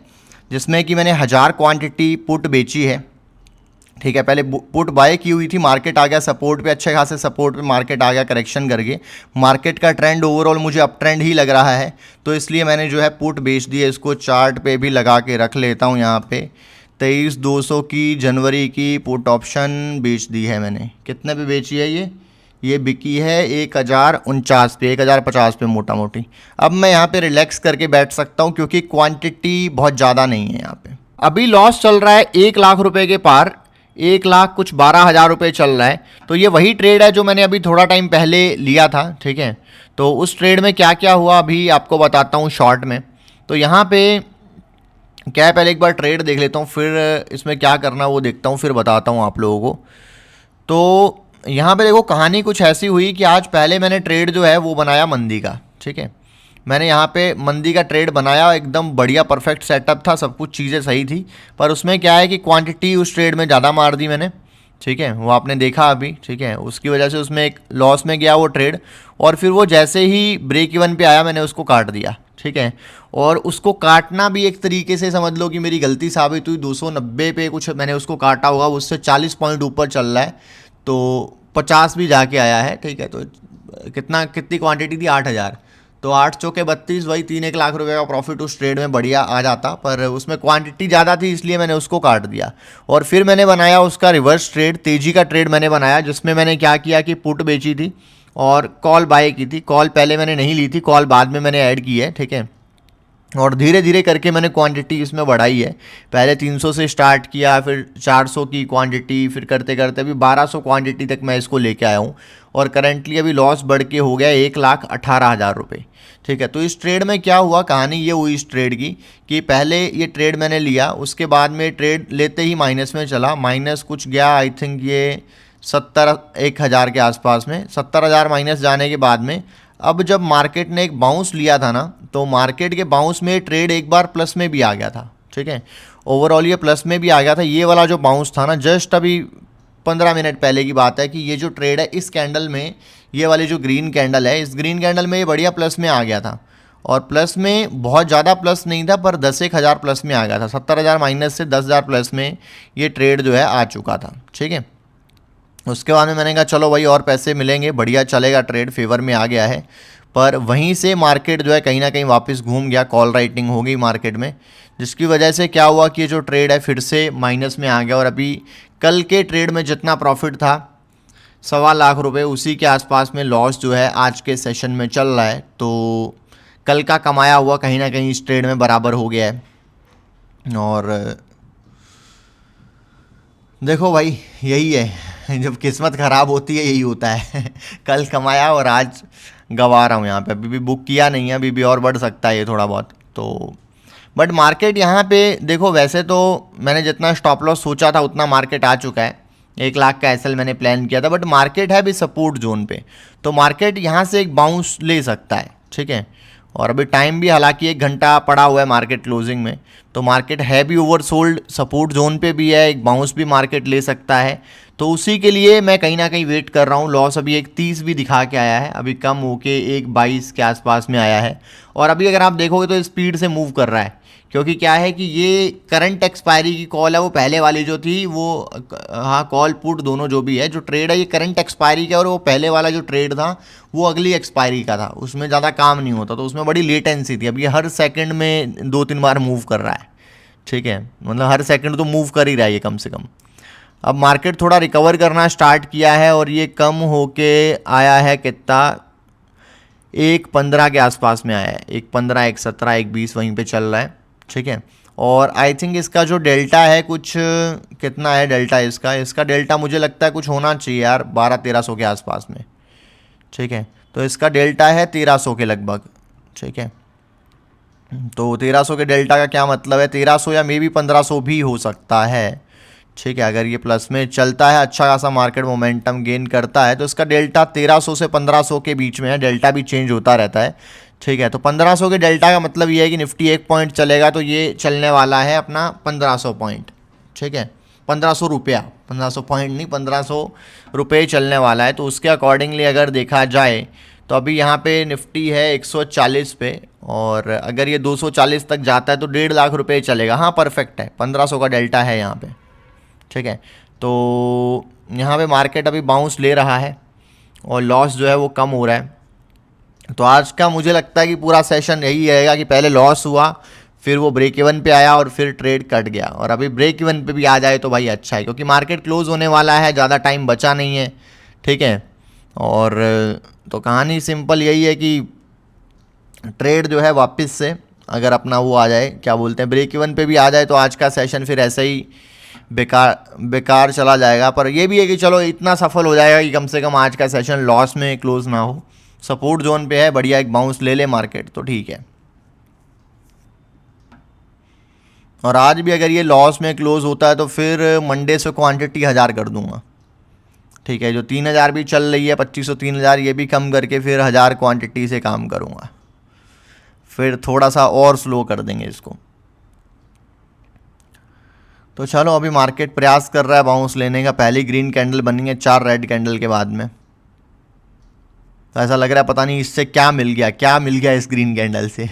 जिसमें कि मैंने 1000 क्वांटिटी पुट बेची है, ठीक है। पहले पुट बाय की हुई थी, मार्केट आ गया सपोर्ट पे, अच्छे खासे सपोर्ट पे मार्केट आ गया करेक्शन करके, मार्केट का ट्रेंड ओवरऑल मुझे अप ट्रेंड ही लग रहा है, तो इसलिए मैंने जो है पुट बेच दी है। इसको चार्ट पे भी लगा के रख लेता हूँ, यहाँ पे 23,200 की जनवरी की पुट ऑप्शन बेच दी है मैंने। कितने पे बेची है ये बिकी है 1,049 पे, 1,050 पे मोटा मोटी। अब मैं यहाँ पे रिलैक्स करके बैठ सकता हूँ क्योंकि क्वांटिटी बहुत ज़्यादा नहीं है यहाँ पे। अभी लॉस चल रहा है 1 लाख रुपए के पार, 1 लाख कुछ 12,000 रुपये चल रहा है। तो ये वही ट्रेड है जो मैंने अभी थोड़ा टाइम पहले लिया था, ठीक है। तो उस ट्रेड में क्या क्या हुआ अभी आपको बताता हूँ शॉर्ट में। तो यहाँ पे क्या है, पहले एक बार ट्रेड देख लेता हूँ, फिर इसमें क्या करना वो देखता हूँ, फिर बताता हूँ आप लोगों को। तो यहाँ पे देखो कहानी कुछ ऐसी हुई कि आज पहले मैंने ट्रेड जो है वो बनाया मंदी का, ठीक है। मैंने यहाँ पे मंदी का ट्रेड बनाया, एकदम बढ़िया परफेक्ट सेटअप था, सब कुछ चीज़ें सही थी, पर उसमें क्या है कि क्वांटिटी उस ट्रेड में ज़्यादा मार दी मैंने, ठीक है। वो आपने देखा अभी, ठीक है। उसकी वजह से उसमें एक लॉस में गया वो ट्रेड, और फिर वो जैसे ही ब्रेक इवन पे आया मैंने उसको काट दिया, ठीक है। और उसको काटना भी एक तरीके से समझ लो कि मेरी गलती साबित हुई। 290 पे कुछ मैंने उसको काटा होगा, उससे 40 पॉइंट ऊपर चल रहा है, तो 50 भी जाके आया है, ठीक है। तो कितनी क्वांटिटी थी, 8,000, तो 8 चौके 32, वही 3-1 लाख रुपए का प्रॉफिट उस ट्रेड में बढ़िया आ जाता, पर उसमें क्वांटिटी ज़्यादा थी इसलिए मैंने उसको काट दिया। और फिर मैंने बनाया उसका रिवर्स ट्रेड, तेजी का ट्रेड मैंने बनाया, जिसमें मैंने क्या किया कि पुट बेची थी और कॉल बाय की थी। कॉल पहले मैंने नहीं ली थी, कॉल बाद में मैंने ऐड की है, ठीक है। और धीरे धीरे करके मैंने क्वांटिटी इसमें बढ़ाई है। पहले 300 से स्टार्ट किया, फिर 400 की क्वांटिटी, फिर करते करते अभी 1200 क्वांटिटी तक मैं इसको लेके आया हूँ। और करंटली अभी लॉस बढ़ के हो गया 1,18,000 रुपये। ठीक है, तो इस ट्रेड में क्या हुआ, कहानी ये हुई इस ट्रेड की कि पहले ये ट्रेड मैंने लिया, उसके बाद में ट्रेड लेते ही माइनस में चला, माइनस कुछ गया आई थिंक ये 70,000 के आसपास में, 70,000 माइनस जाने के बाद में अब जब मार्केट ने एक बाउंस लिया था ना, तो मार्केट के बाउंस में ट्रेड एक बार प्लस में भी आ गया था। ठीक है, ओवरऑल ये प्लस में भी आ गया था। ये वाला जो बाउंस था ना, जस्ट अभी 15 मिनट पहले की बात है कि ये जो ट्रेड है इस कैंडल में, ये वाली जो ग्रीन कैंडल है, इस ग्रीन कैंडल में ये बढ़िया प्लस में आ गया था। और प्लस में बहुत ज़्यादा प्लस नहीं था, पर 10,000 प्लस में आ गया था। 70,000 माइनस से 10,000 प्लस में ये ट्रेड जो है आ चुका था। ठीक है, उसके बाद में मैंने कहा चलो भाई और पैसे मिलेंगे, बढ़िया चलेगा, ट्रेड फेवर में आ गया है। पर वहीं से मार्केट जो है कहीं ना कहीं वापस घूम गया, कॉल राइटिंग हो गई मार्केट में, जिसकी वजह से क्या हुआ कि ये जो ट्रेड है फिर से माइनस में आ गया। और अभी कल के ट्रेड में जितना प्रॉफिट था 1,25,00,000 रुपये, उसी के आसपास में लॉस जो है आज के सेशन में चल रहा है। तो कल का कमाया हुआ कहीं ना कहीं इस ट्रेड में बराबर हो गया है। और देखो भाई यही है, जब किस्मत ख़राब होती है यही होता है। कल कमाया और आज गंवा रहा हूँ यहाँ पे। अभी भी बुक किया नहीं है, अभी भी और बढ़ सकता है ये थोड़ा बहुत तो। बट मार्केट यहाँ पे देखो, वैसे तो मैंने जितना स्टॉप लॉस सोचा था उतना मार्केट आ चुका है। 1,00,000 का एसएल मैंने प्लान किया था, बट मार्केट है भी सपोर्ट जोन पे, तो मार्केट यहाँ से एक बाउंस ले सकता है। ठीक है, और अभी टाइम भी हालांकि 1 घंटा पड़ा हुआ है मार्केट क्लोजिंग में, तो मार्केट है भी ओवरसोल्ड, सपोर्ट जोन पे भी है, एक बाउंस भी मार्केट ले सकता है। तो उसी के लिए मैं कहीं ना कहीं वेट कर रहा हूँ। लॉस अभी 1,30 भी दिखा के आया है, अभी कम होके 1,22 के आसपास में आया है। और अभी अगर आप देखोगे तो स्पीड से मूव कर रहा है, क्योंकि क्या है कि ये करंट एक्सपायरी की कॉल है, वो पहले वाली जो थी वो, हाँ कॉल पुट दोनों जो भी है, जो ट्रेड है ये करंट एक्सपायरी का, और वो पहले वाला जो ट्रेड था वो अगली एक्सपायरी का था, उसमें ज़्यादा काम नहीं होता, तो उसमें बड़ी लेटेंसी थी। अब ये हर सेकंड में 2-3 बार मूव कर रहा है। ठीक है, मतलब हर सेकंड तो मूव कर ही रहा है ये कम से कम। अब मार्केट थोड़ा रिकवर करना स्टार्ट किया है और ये कम होके आया है कितना, 1,15 के आसपास में आया है, 1,15, 1,17, 1,20 वहीं पे चल रहा है। ठीक है, और आई थिंक इसका जो डेल्टा है कुछ कितना है डेल्टा इसका डेल्टा मुझे लगता है कुछ होना चाहिए यार 1200-1300 के आसपास में। ठीक है, तो इसका डेल्टा है 1300 के लगभग। ठीक है, तो 1300 के डेल्टा का क्या मतलब है, 1300 या मे बी 1500 भी हो सकता है। ठीक है, अगर ये प्लस में चलता है, अच्छा खासा मार्केट मोमेंटम गेन करता है, तो इसका डेल्टा 1300 से 1500 के बीच में है। डेल्टा भी चेंज होता रहता है। ठीक है, तो 1500 के डेल्टा का मतलब ये है कि निफ्टी 1 पॉइंट चलेगा तो ये चलने वाला है अपना 1500 पॉइंट। ठीक है, 1500 रुपया, 1500 पॉइंट नहीं, 1500 रुपये चलने वाला है। तो उसके अकॉर्डिंगली अगर देखा जाए तो अभी यहाँ पे निफ्टी है 140 पे, और अगर ये 240 तक जाता है तो 1.5 लाख रुपये चलेगा। हाँ परफेक्ट है, 1500 का डेल्टा है यहाँ पे। ठीक है, तो यहाँ पे मार्केट अभी बाउंस ले रहा है और लॉस जो है वो कम हो रहा है। तो आज का मुझे लगता है कि पूरा सेशन यही रहेगा कि पहले लॉस हुआ, फिर वो ब्रेक इवन पे आया और फिर ट्रेड कट गया, और अभी ब्रेक इवन पे भी आ जाए तो भाई अच्छा है, क्योंकि मार्केट क्लोज होने वाला है, ज़्यादा टाइम बचा नहीं है। ठीक है, और तो कहानी सिंपल यही है कि ट्रेड जो है वापस से अगर अपना वो आ जाए, क्या बोलते हैं, ब्रेक इवन पे भी आ जाए, तो आज का सेशन फिर ऐसे ही बेकार चला जाएगा। पर ये भी है कि चलो इतना सफल हो जाएगा कि कम से कम आज का सेशन लॉस में क्लोज ना हो, सपोर्ट जोन पे है, बढ़िया एक बाउंस ले ले मार्केट तो ठीक है। और आज भी अगर ये लॉस में क्लोज होता है तो फिर मंडे से क्वांटिटी 1000 कर दूंगा। ठीक है, जो 3000 भी चल रही है, 2500 3000 ये भी कम करके फिर 1000 क्वांटिटी से काम करूंगा, फिर थोड़ा सा और स्लो कर देंगे इसको। तो चलो अभी मार्केट प्रयास कर रहा है बाउंस लेने का। पहली ग्रीन कैंडल बनी है 4 रेड कैंडल के बाद में, तो ऐसा लग रहा है पता नहीं इससे क्या मिल गया इस ग्रीन कैंडल से।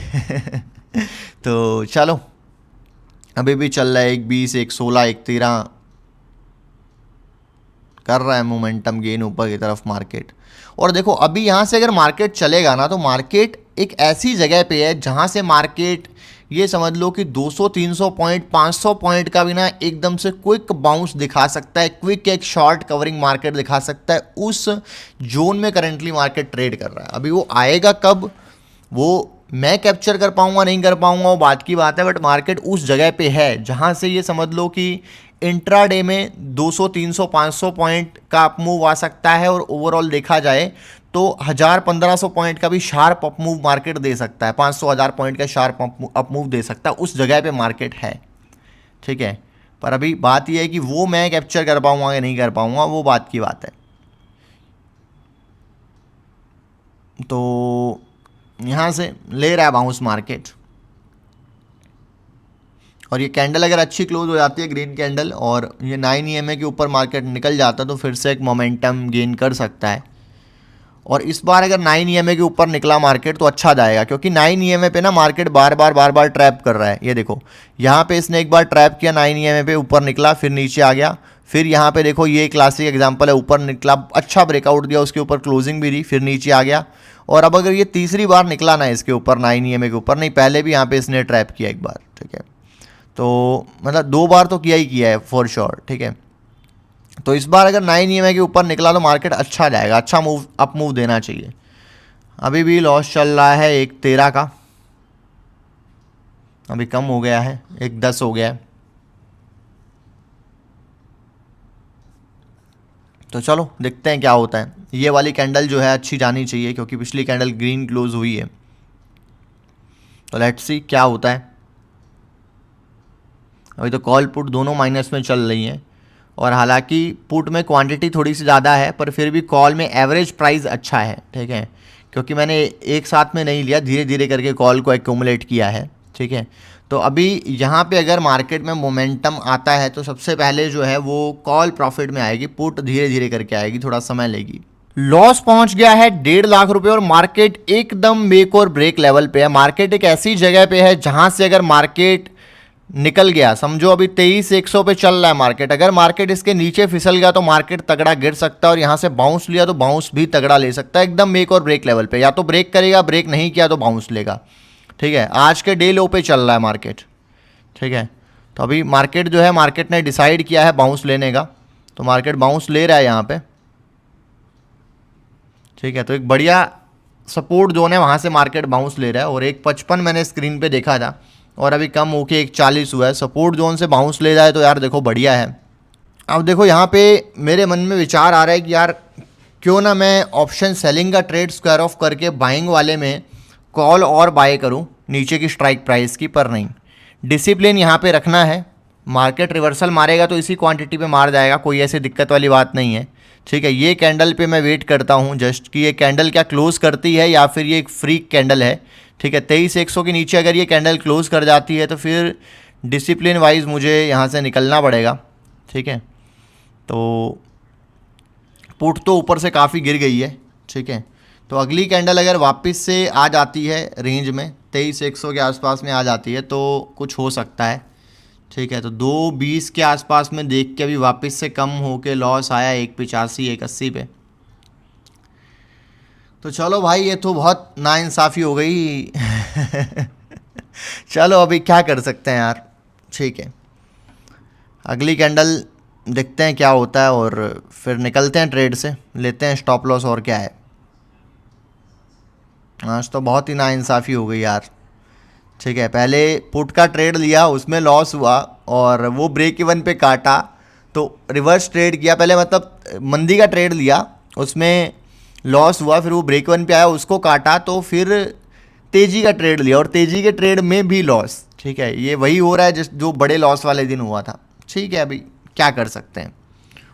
तो चलो अभी भी चल रहा है 1,20, 1,16, 1,13 कर रहा है मोमेंटम गेन ऊपर की तरफ मार्केट। और देखो अभी यहाँ से अगर मार्केट चलेगा ना, तो मार्केट एक ऐसी जगह पे है जहाँ से मार्केट ये समझ लो कि 200-300 पॉइंट 500 पॉइंट का भी ना एकदम से क्विक बाउंस दिखा सकता है, क्विक एक शॉर्ट कवरिंग मार्केट दिखा सकता है। उस जोन में करंटली मार्केट ट्रेड कर रहा है। अभी वो आएगा कब वो मैं कैप्चर कर पाऊंगा नहीं कर पाऊंगा वो बात की बात है, बट मार्केट उस जगह पे है जहां से ये समझ लो कि इंट्राडे में 200 300 500 पॉइंट का अपमूव आ सकता है, और ओवरऑल देखा जाए तो 1000 1500 पॉइंट का भी शार्प अपमूव मार्केट दे सकता है, 500 1000 पॉइंट का शार्प अपमूव दे सकता है, उस जगह पे मार्केट है। ठीक है, पर अभी बात यह है कि वो मैं कैप्चर कर पाऊंगा या नहीं कर पाऊंगा, वो बात की बात है। तो यहाँ से ले रहा है बाउंस मार्केट, और ये कैंडल अगर अच्छी क्लोज हो जाती है ग्रीन कैंडल और ये 9 EMA के ऊपर मार्केट निकल जाता है तो फिर से एक मोमेंटम गेन कर सकता है। और इस बार अगर 9 EMA के ऊपर निकला मार्केट तो अच्छा जाएगा, क्योंकि 9 EMA पे ना मार्केट बार बार ट्रैप कर रहा है। ये देखो यहाँ पे इसने एक बार ट्रैप किया 9 EMA पे, ऊपर निकला फिर नीचे आ गया, फिर यहाँ पे देखो ये क्लासिक एग्जांपल है, ऊपर निकला अच्छा ब्रेकआउट दिया, उसके ऊपर क्लोजिंग भी दी, फिर नीचे आ गया। और अब अगर ये तीसरी बार निकला ना इसके ऊपर 9 EMA के ऊपर, नहीं पहले भी यहाँ पे इसने ट्रैप किया एक बार, ठीक है, तो मतलब 2 बार तो किया ही किया है फॉर श्योर। ठीक है, तो इस बार अगर 9 EMA के ऊपर निकला तो मार्केट अच्छा जाएगा, अच्छा मूव अप मूव देना चाहिए। अभी भी लॉस चल रहा है 1.13 का, अभी कम हो गया है, 1.10 हो गया है। तो चलो देखते हैं क्या होता है। ये वाली कैंडल जो है अच्छी जानी चाहिए, क्योंकि पिछली कैंडल ग्रीन क्लोज हुई है, तो लेट्स सी क्या होता है। अभी तो कॉल पुट दोनों माइनस में चल रही हैं, और हालांकि पुट में क्वांटिटी थोड़ी सी ज़्यादा है, पर फिर भी कॉल में एवरेज प्राइस अच्छा है। ठीक है, क्योंकि मैंने एक साथ में नहीं लिया, धीरे धीरे करके कॉल को एक्यूमुलेट किया है। ठीक है, तो अभी यहाँ पे अगर मार्केट में मोमेंटम आता है तो सबसे पहले जो है वो कॉल प्रॉफिट में आएगी, पुट धीरे धीरे करके आएगी, थोड़ा समय लेगी। लॉस पहुंच गया है 1.5 लाख रुपए, और मार्केट एकदम मेक और ब्रेक लेवल पे है। मार्केट एक ऐसी जगह पे है जहां से अगर मार्केट निकल गया, समझो अभी 23,100 पे चल रहा है मार्केट, अगर मार्केट इसके नीचे फिसल गया तो मार्केट तगड़ा गिर सकता है, और यहाँ से बाउंस लिया तो बाउंस भी तगड़ा ले सकता है, एकदम मेक और ब्रेक लेवल पे। या तो ब्रेक करेगा, ब्रेक नहीं किया तो बाउंस लेगा। ठीक है, आज के डे लो पे चल रहा है मार्केट। ठीक है, तो अभी मार्केट जो है, मार्केट ने डिसाइड किया है बाउंस लेने का, तो मार्केट बाउंस ले रहा है यहाँ पे। ठीक है, तो एक बढ़िया सपोर्ट जोन है, वहाँ से मार्केट बाउंस ले रहा है, और 1.55 मैंने स्क्रीन पे देखा था, और अभी कम होके 1.40 हुआ है। सपोर्ट जोन से बाउंस ले जाए तो यार देखो बढ़िया है। अब देखो यहाँ पे मेरे मन में विचार आ रहा है कि यार क्यों ना मैं ऑप्शन सेलिंग का ट्रेड स्क्वायर ऑफ करके बाइंग वाले में कॉल और बाय करूँ नीचे की स्ट्राइक प्राइस की, पर नहीं, डिसिप्लिन यहाँ पे रखना है। मार्केट रिवर्सल मारेगा तो इसी क्वांटिटी पे मार जाएगा, कोई ऐसी दिक्कत वाली बात नहीं है। ठीक है, ये कैंडल पे मैं वेट करता हूँ जस्ट कि ये कैंडल क्या क्लोज करती है, या फिर ये एक फ्रीक कैंडल है। ठीक है, 23,100 के नीचे अगर ये कैंडल क्लोज कर जाती है तो फिर डिसिप्लिन वाइज मुझे यहाँ से निकलना पड़ेगा। ठीक है, तो पुट तो ऊपर से काफ़ी गिर गई है। ठीक है, तो अगली कैंडल अगर वापस से आ जाती है रेंज में 23,100 के आसपास में आ जाती है तो कुछ हो सकता है। ठीक है, तो 2.20 के आसपास में देख के अभी वापस से कम होके लॉस आया 1.85 1.80 पे। तो चलो भाई, ये तो बहुत नाइंसाफ़ी हो गई। चलो अभी क्या कर सकते हैं यार। ठीक है, अगली कैंडल देखते हैं क्या होता है, और फिर निकलते हैं ट्रेड से, लेते हैं स्टॉप लॉस, और क्या है। आज तो बहुत ही नाइंसाफ़ी हो गई यार। ठीक है, पहले पुट का ट्रेड लिया, उसमें लॉस हुआ, और वो ब्रेक इवन पे काटा तो रिवर्स ट्रेड किया। पहले मतलब मंदी का ट्रेड लिया, उसमें लॉस हुआ, फिर वो ब्रेक इवन पे आया, उसको काटा, तो फिर तेज़ी का ट्रेड लिया, और तेज़ी के ट्रेड में भी लॉस। ठीक है, ये वही हो रहा है जो बड़े लॉस वाले दिन हुआ था। ठीक है, अभी क्या कर सकते हैं।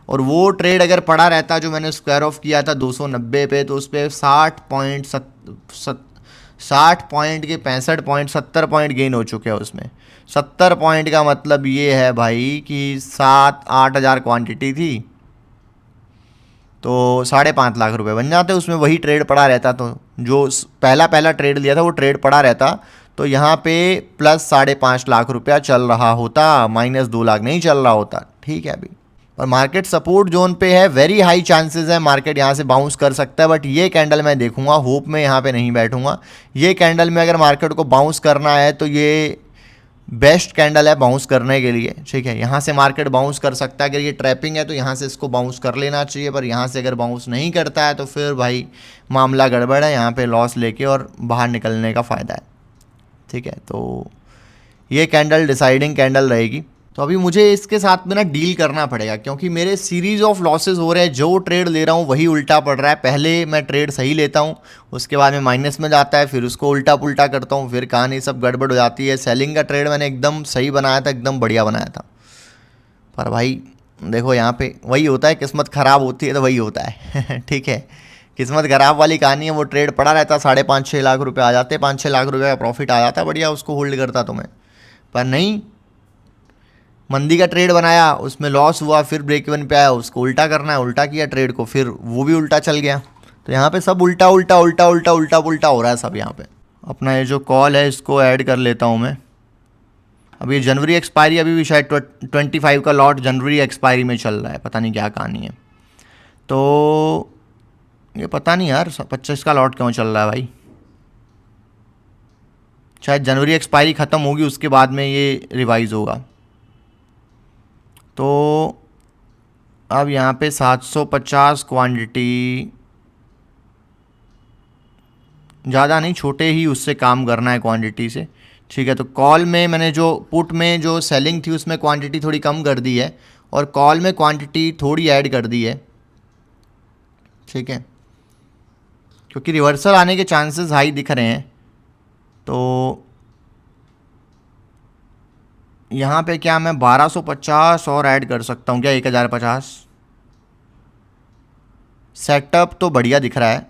और वो ट्रेड अगर पड़ा रहता जो मैंने स्क्वायर ऑफ किया था 290 पे, तो उस पर 60 पॉइंट 60 पॉइंट के 65 पॉइंट 70 पॉइंट गेन हो चुके हैं उसमें। 70 पॉइंट का मतलब ये है भाई कि 7-8 हज़ार क्वांटिटी थी, तो 5.5 लाख रुपए बन जाते उसमें। वही ट्रेड पड़ा रहता, तो जो पहला ट्रेड लिया था वो ट्रेड पड़ा रहता, तो यहाँ पे प्लस 5.5 लाख रुपया चल रहा होता, -2 लाख नहीं चल रहा होता। ठीक है, अभी और मार्केट सपोर्ट जोन पे है, वेरी हाई चांसेस है मार्केट यहाँ से बाउंस कर सकता है, बट ये कैंडल मैं देखूंगा, होप में यहाँ पे नहीं बैठूंगा। ये कैंडल में अगर मार्केट को बाउंस करना है तो ये बेस्ट कैंडल है बाउंस करने के लिए। ठीक है, यहाँ से मार्केट बाउंस कर सकता है, अगर ये ट्रैपिंग है तो यहाँ से इसको बाउंस कर लेना चाहिए, पर यहाँ से अगर बाउंस नहीं करता है तो फिर भाई मामला गड़बड़ है, यहाँ पे लॉस लेके और बाहर निकलने का फ़ायदा है। ठीक है, तो ये कैंडल डिसाइडिंग कैंडल रहेगी। तो अभी मुझे इसके साथ में ना डील करना पड़ेगा, क्योंकि मेरे सीरीज ऑफ लॉसेस हो रहे हैं। जो ट्रेड ले रहा हूँ वही उल्टा पड़ रहा है। पहले मैं ट्रेड सही लेता हूँ, उसके बाद में माइनस में जाता है, फिर उसको उल्टा पुल्टा करता हूँ, फिर कहानी सब गड़बड़ हो जाती है। सेलिंग का ट्रेड मैंने एकदम सही बनाया था, एकदम बढ़िया बनाया था, पर भाई देखो यहाँ पे वही होता है, किस्मत ख़राब होती है तो वही होता है। ठीक है, किस्मत ख़राब वाली कहानी है। वो ट्रेड पड़ा रहता, 5.5-6 लाख रुपए आ जाते, 5-6 लाख रुपए का प्रॉफिट आ जाता, बढ़िया, उसको होल्ड करता तो मैं। पर नहीं, मंदी का ट्रेड बनाया, उसमें लॉस हुआ, फिर ब्रेक इवन पे आया, उसको उल्टा करना है, उल्टा किया ट्रेड को, फिर वो भी उल्टा चल गया। तो यहाँ पे सब उल्टा उल्टा उल्टा उल्टा उल्टा उल्टा हो रहा है सब यहाँ पे। अपना ये जो कॉल है इसको ऐड कर लेता हूँ मैं। अब ये जनवरी एक्सपायरी, अभी भी शायद 25 का लॉट जनवरी एक्सपायरी में चल रहा है, पता नहीं क्या कहानी है। तो ये पता नहीं यार 25 का लॉट क्यों चल रहा है भाई, शायद जनवरी एक्सपायरी ख़त्म होगी उसके बाद में ये रिवाइज़ होगा। तो अब यहाँ पे 750 क्वांटिटी, ज़्यादा नहीं, छोटे ही उससे काम करना है क्वांटिटी से। ठीक है, तो कॉल में मैंने जो पुट में जो सेलिंग थी उसमें क्वांटिटी थोड़ी कम कर दी है, और कॉल में क्वांटिटी थोड़ी ऐड कर दी है। ठीक है, क्योंकि रिवर्सल आने के चांसेस हाई दिख रहे हैं। तो यहाँ पे क्या मैं 1250 और ऐड कर सकता हूँ क्या, 1050? सेटअप तो बढ़िया दिख रहा है,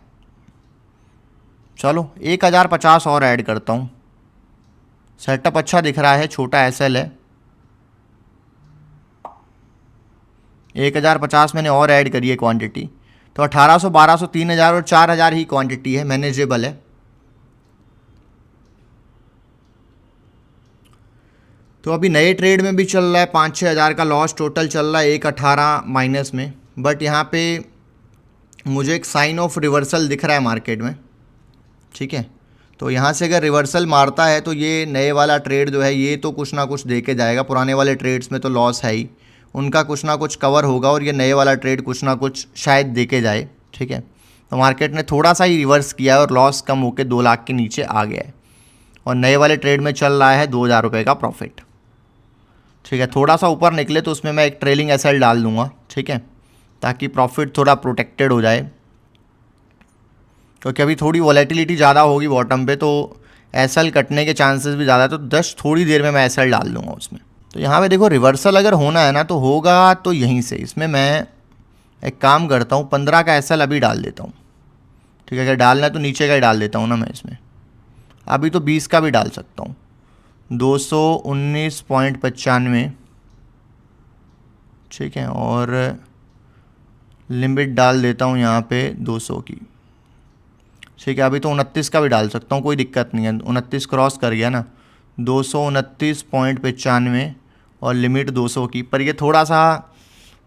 चलो 1050 और ऐड करता हूँ। सेटअप अच्छा दिख रहा है, छोटा एसएल है। 1050 मैंने और ऐड करी है क्वांटिटी, तो 1800, 1200, 3000 और 4000 ही क्वांटिटी है, मैनेजेबल है। तो अभी नए ट्रेड में भी चल रहा है 5-6 हज़ार का लॉस टोटल चल रहा है, 1.18 माइनस में। बट यहाँ पे मुझे एक साइन ऑफ रिवर्सल दिख रहा है मार्केट में। ठीक है, तो यहाँ से अगर रिवर्सल मारता है तो ये नए वाला ट्रेड जो है ये तो कुछ ना कुछ दे के जाएगा। पुराने वाले ट्रेड्स में तो लॉस है ही, उनका कुछ ना कुछ कवर होगा, और ये नए वाला ट्रेड कुछ ना कुछ शायद दे के जाए। ठीक है, तो मार्केट ने थोड़ा सा ही रिवर्स किया है और लॉस कम होकर 2 लाख के नीचे आ गया है, और नए वाले ट्रेड में चल रहा है 2000 रुपये का प्रॉफिट। ठीक है, थोड़ा सा ऊपर निकले तो उसमें मैं एक ट्रेलिंग एसएल डाल दूंगा। ठीक है, ताकि प्रॉफिट थोड़ा प्रोटेक्टेड हो जाए, क्योंकि अभी थोड़ी वॉलेटिलिटी ज़्यादा होगी बॉटम पे, तो एसएल कटने के चांसेस भी ज़्यादा है। तो जस्ट थोड़ी देर में मैं एसएल डाल दूंगा उसमें। तो यहाँ पे देखो, रिवर्सल अगर होना है ना तो होगा तो यहीं से। इसमें मैं एक काम करता हूँ, 15 का एसएल अभी डाल देता हूँ। ठीक है, अगर डालना है तो नीचे का ही डाल देता हूँ ना मैं इसमें। अभी तो 20 का भी डाल सकता हूँ, 219.95। ठीक है, और लिमिट डाल देता हूँ यहाँ पे 200 की। ठीक है, अभी तो 29 का भी डाल सकता हूँ, कोई दिक्कत नहीं है। 29 क्रॉस कर गया ना, 229.95 और लिमिट 200 की। पर ये थोड़ा सा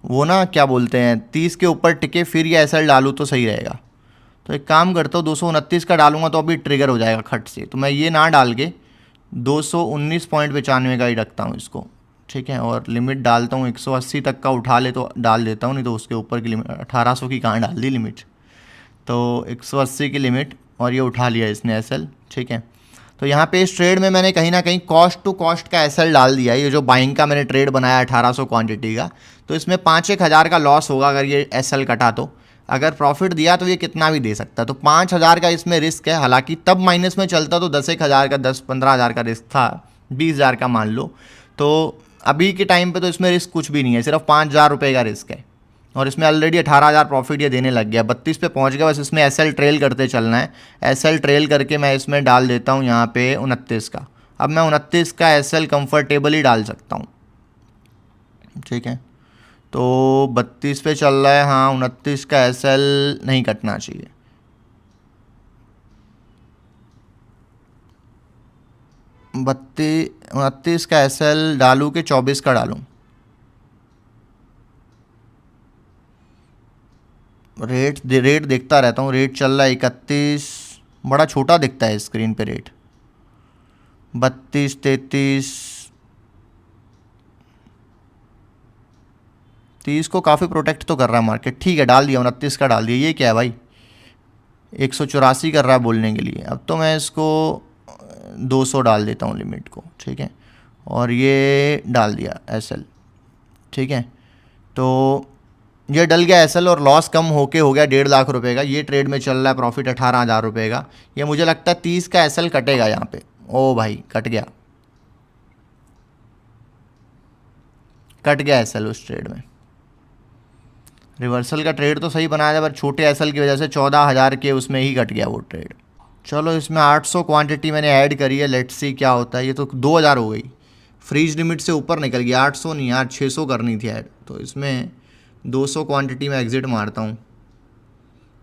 वो ना क्या बोलते हैं, 30 के ऊपर टिके फिर ये एसएल डालूँ तो सही रहेगा। तो एक काम करता हूँ, 229 का डालूंगा तो अभी ट्रिगर हो जाएगा खट से, तो मैं ये ना डाल के 219.95 का ही रखता हूँ इसको। ठीक है, और लिमिट डालता हूँ 180 तक का, उठा ले तो डाल देता हूँ, नहीं तो उसके ऊपर की लिमिट 1800 की कहाँ डाल दी लिमिट। तो 180 की लिमिट, और ये उठा लिया इसने एसएल। ठीक है, तो यहाँ पे इस ट्रेड में मैंने कहीं ना कहीं कॉस्ट टू कॉस्ट का एसएल डाल दिया है। ये जो बाइंग का मैंने ट्रेड बनाया 1800 क्वांटिटी का, तो इसमें 5-1 हज़ार का लॉस होगा अगर ये एसएल कटा। तो अगर प्रॉफिट दिया तो ये कितना भी दे सकता है, तो 5,000 का इसमें रिस्क है। हालांकि तब माइनस में चलता तो 10-1 हज़ार का, 10-15 हज़ार का रिस्क था, 20,000 का मान लो। तो अभी के टाइम पे तो इसमें रिस्क कुछ भी नहीं है, सिर्फ 5,000 रुपये का रिस्क है, और इसमें ऑलरेडी 18,000 प्रॉफिट ये देने लग गया, 32 पे पहुंच गया। बस इसमें एसएल ट्रेल करते चलना है। एसएल ट्रेल करके मैं इसमें डाल देता हूँ यहाँ पे 29 का। अब मैं 29 का एसएल कंफर्टेबली डाल सकता हूँ। ठीक है, तो 32 पे चल रहा है, हाँ 29 का एसएल नहीं कटना चाहिए। 29 का एसएल डालूँ कि 24 का डालूँ? रेट देखता रहता हूँ, रेट चल रहा है 31, बड़ा छोटा दिखता है स्क्रीन पे रेट। 32, 33, 30 को काफ़ी प्रोटेक्ट तो कर रहा है मार्केट। ठीक है, डाल दिया, 29 का डाल दिया। ये क्या है भाई, 184 कर रहा है बोलने के लिए। अब तो मैं इसको 200 डाल देता हूँ लिमिट को, ठीक है, और ये डाल दिया एसएल, ठीक है। तो ये डल गया एसएल और लॉस कम होके हो गया 1.5 लाख रुपए का। ये ट्रेड में चल रहा है प्रॉफिट 18,000 रुपये का। ये मुझे लगता है 30 का एसएल कटेगा यहाँ पे। ओ भाई कट गया, कट गया एसएल उस ट्रेड में। रिवर्सल का ट्रेड तो सही बनाया था पर छोटे एसएल की वजह से 14,000 के उसमें ही कट गया वो ट्रेड। चलो इसमें 800 क्वांटिटी मैंने ऐड करी है, लेट्स सी क्या होता है। ये तो 2,000 हो गई, फ्रीज लिमिट से ऊपर निकल गया। 800 नहीं यार, 600 करनी थी ऐड। तो इसमें 200 क्वांटिटी में एग्जिट मारता हूँ,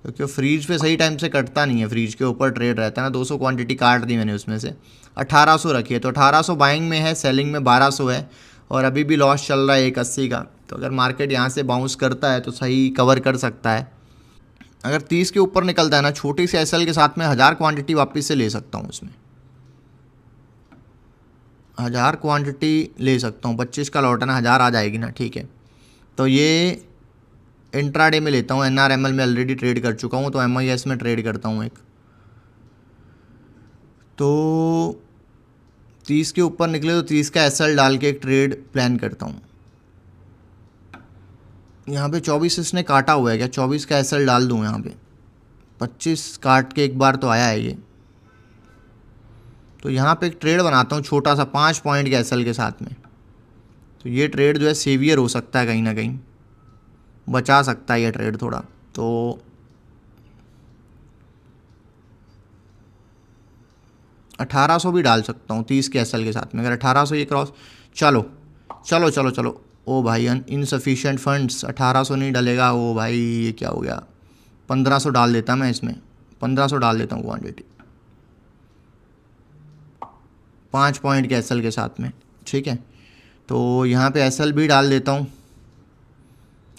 क्योंकि फ्रीज पे सही टाइम से कटता नहीं है, फ्रीज के ऊपर ट्रेड रहता है ना। 200 क्वांटिटी काट दी मैंने, उसमें से 1800 रखी है। तो 1800 बाइंग में है, सेलिंग में 1200 है, और अभी भी लॉस चल रहा है 180 का। तो अगर मार्केट यहाँ से बाउंस करता है तो सही कवर कर सकता है। अगर 30 के ऊपर निकलता है ना, छोटी सी एसएल के साथ में 1000 क्वांटिटी वापस से ले सकता हूँ। इसमें 1000 क्वांटिटी ले सकता हूँ, 25 का लॉट है ना, 1000 आ जाएगी ना, ठीक है। तो ये इंट्राडे में लेता हूँ। एनआरएमएल में ऑलरेडी ट्रेड कर चुका हूँ, तो एमआईएस में ट्रेड करता हूँ एक। तो 30 के ऊपर निकले तो 30 का एसएल डाल के एक ट्रेड प्लान करता हूँ। यहाँ पे 24 इसने काटा हुआ है क्या? 24 का एसएल डाल दूँ यहाँ पे। 25 काट के एक बार तो आया है ये। तो यहाँ पे एक ट्रेड बनाता हूँ छोटा सा 5 पॉइंट के एसएल के साथ में। तो ये ट्रेड जो है सेवियर हो सकता है, कहीं ना कहीं बचा सकता है ये ट्रेड थोड़ा। तो 1800 भी डाल सकता हूँ 30 के एसएल के साथ में। अगर 1800 ये क्रॉस, चलो चलो चलो चलो, ओ भाई इनसफिशिएंट फंड्स, 1800 नहीं डलेगा। ओ भाई ये क्या हो गया? 1500 डाल देता मैं इसमें, 1500 डाल देता हूँ क्वांटिटी 5 पॉइंट के एसएल के साथ में, ठीक है। तो यहाँ पे एसएल भी डाल देता हूँ।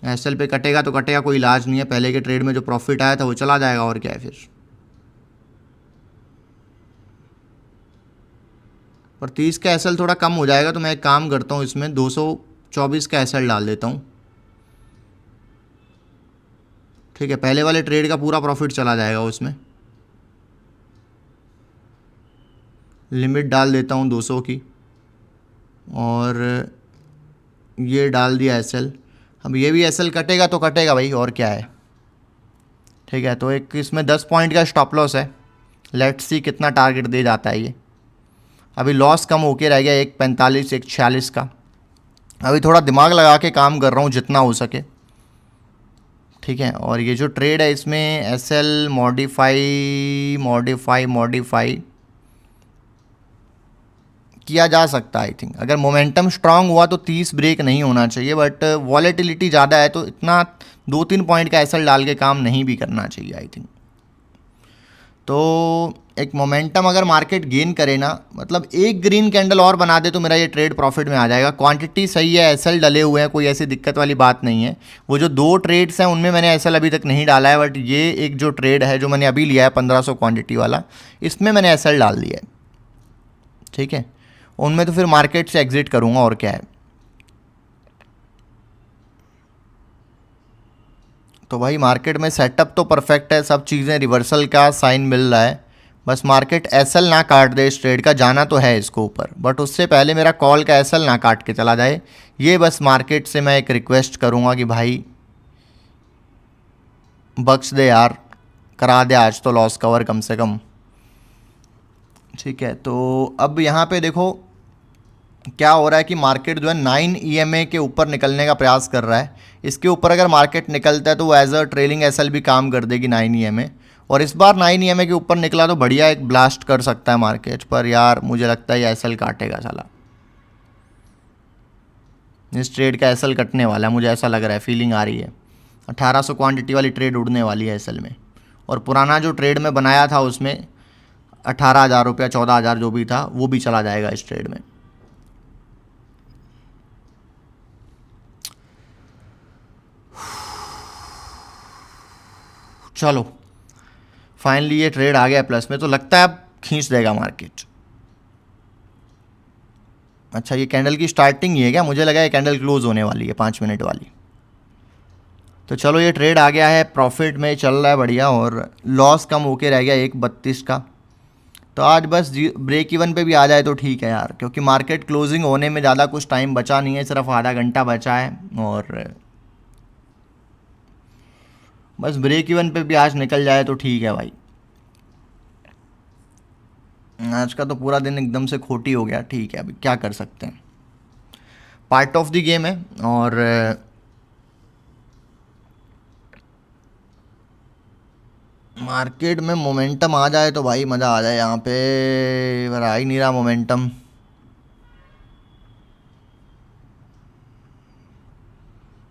एसएल पे कटेगा तो कटेगा, कोई इलाज नहीं है। पहले के ट्रेड में जो प्रॉफिट आया था वो चला जाएगा, और क्या है फिर। पर 30 का एसएल थोड़ा कम हो जाएगा, तो मैं एक काम करता हूँ, इसमें 224 का एसएल डाल देता हूँ, ठीक है। पहले वाले ट्रेड का पूरा प्रॉफिट चला जाएगा उसमें। लिमिट डाल देता हूँ 200 की, और ये डाल दिया एसएल। अब ये भी एसएल कटेगा तो कटेगा भाई, और क्या है, ठीक है। तो एक इसमें 10 पॉइंट का स्टॉप लॉस है। लेट्स सी कितना टारगेट दे जाता है ये। अभी लॉस कम होके रह गया 145 146 का। अभी थोड़ा दिमाग लगा के काम कर रहा हूँ जितना हो सके, ठीक है। और ये जो ट्रेड है इसमें एसएल मॉडिफाई किया जा सकता है आई थिंक। अगर मोमेंटम स्ट्रांग हुआ तो 30 ब्रेक नहीं होना चाहिए, बट वॉलेटिलिटी ज़्यादा है तो इतना 2-3 पॉइंट का एसएल डाल के काम नहीं भी करना चाहिए आई थिंक। तो एक मोमेंटम अगर मार्केट गेन करे ना, मतलब एक ग्रीन कैंडल और बना दे तो मेरा ये ट्रेड प्रॉफिट में आ जाएगा। क्वांटिटी सही है, एसएल डले हुए हैं, कोई ऐसी दिक्कत वाली बात नहीं है। वो जो 2 ट्रेड्स हैं उनमें मैंने एसएल अभी तक नहीं डाला है, बट ये एक जो ट्रेड है जो मैंने अभी लिया है 1500 क्वांटिटी वाला, इसमें मैंने एसएल डाल दिया है, ठीक है। उनमें तो फिर मार्केट से एग्जिट करूँगा, और क्या है। तो भाई मार्केट में सेटअप तो परफेक्ट है, सब चीज़ें, रिवर्सल का साइन मिल रहा है। बस मार्केट एसएल ना काट दे इस ट्रेड का, जाना तो है इसको ऊपर, बट उससे पहले मेरा कॉल का एसएल ना काट के चला जाए। ये बस मार्केट से मैं एक रिक्वेस्ट करूँगा कि भाई बख्श दे यार, करा दे आज तो लॉस कवर कम से कम, ठीक है। तो अब यहाँ पे देखो क्या हो रहा है कि मार्केट जो है 9 ईएमए के ऊपर निकलने का प्रयास कर रहा है। इसके ऊपर अगर मार्केट निकलता है तो वो एज अ ट्रेलिंग एसएल भी काम कर देगी 9 ईएमए। और इस बार 9 ईएमए के ऊपर निकला तो बढ़िया एक ब्लास्ट कर सकता है मार्केट, पर यार मुझे लगता है ये एसएल काटेगा साला। इस ट्रेड का एसएल कटने वाला है, मुझे ऐसा लग रहा है, फीलिंग आ रही है। 1800 क्वांटिटी वाली ट्रेड उड़ने वाली है एसएल में। और पुराना जो ट्रेड में बनाया था उसमें 18,000 रुपया 14,000 जो भी था वो भी चला जाएगा इस ट्रेड में। चलो फाइनली ये ट्रेड आ गया प्लस में, तो लगता है अब खींच देगा मार्केट। अच्छा ये कैंडल की स्टार्टिंग ही है क्या? मुझे लगा ये कैंडल क्लोज होने वाली है 5 मिनट वाली। तो चलो ये ट्रेड आ गया है, प्रॉफिट में चल रहा है बढ़िया, और लॉस कम होके रह गया 1.32 का। तो आज बस ब्रेक इवन पे भी आ जाए तो ठीक है यार, क्योंकि मार्केट क्लोजिंग होने में ज़्यादा कुछ टाइम बचा नहीं है, सिर्फ आधा घंटा बचा है। और बस ब्रेक इवन पे भी आज निकल जाए तो ठीक है भाई। आज का तो पूरा दिन एकदम से खोटी हो गया, ठीक है अभी क्या कर सकते हैं, पार्ट ऑफ द गेम है। और मार्केट में मोमेंटम आ जाए तो भाई मज़ा आ जाए, यहाँ पे पर आ ही नहीं रहा मोमेंटम।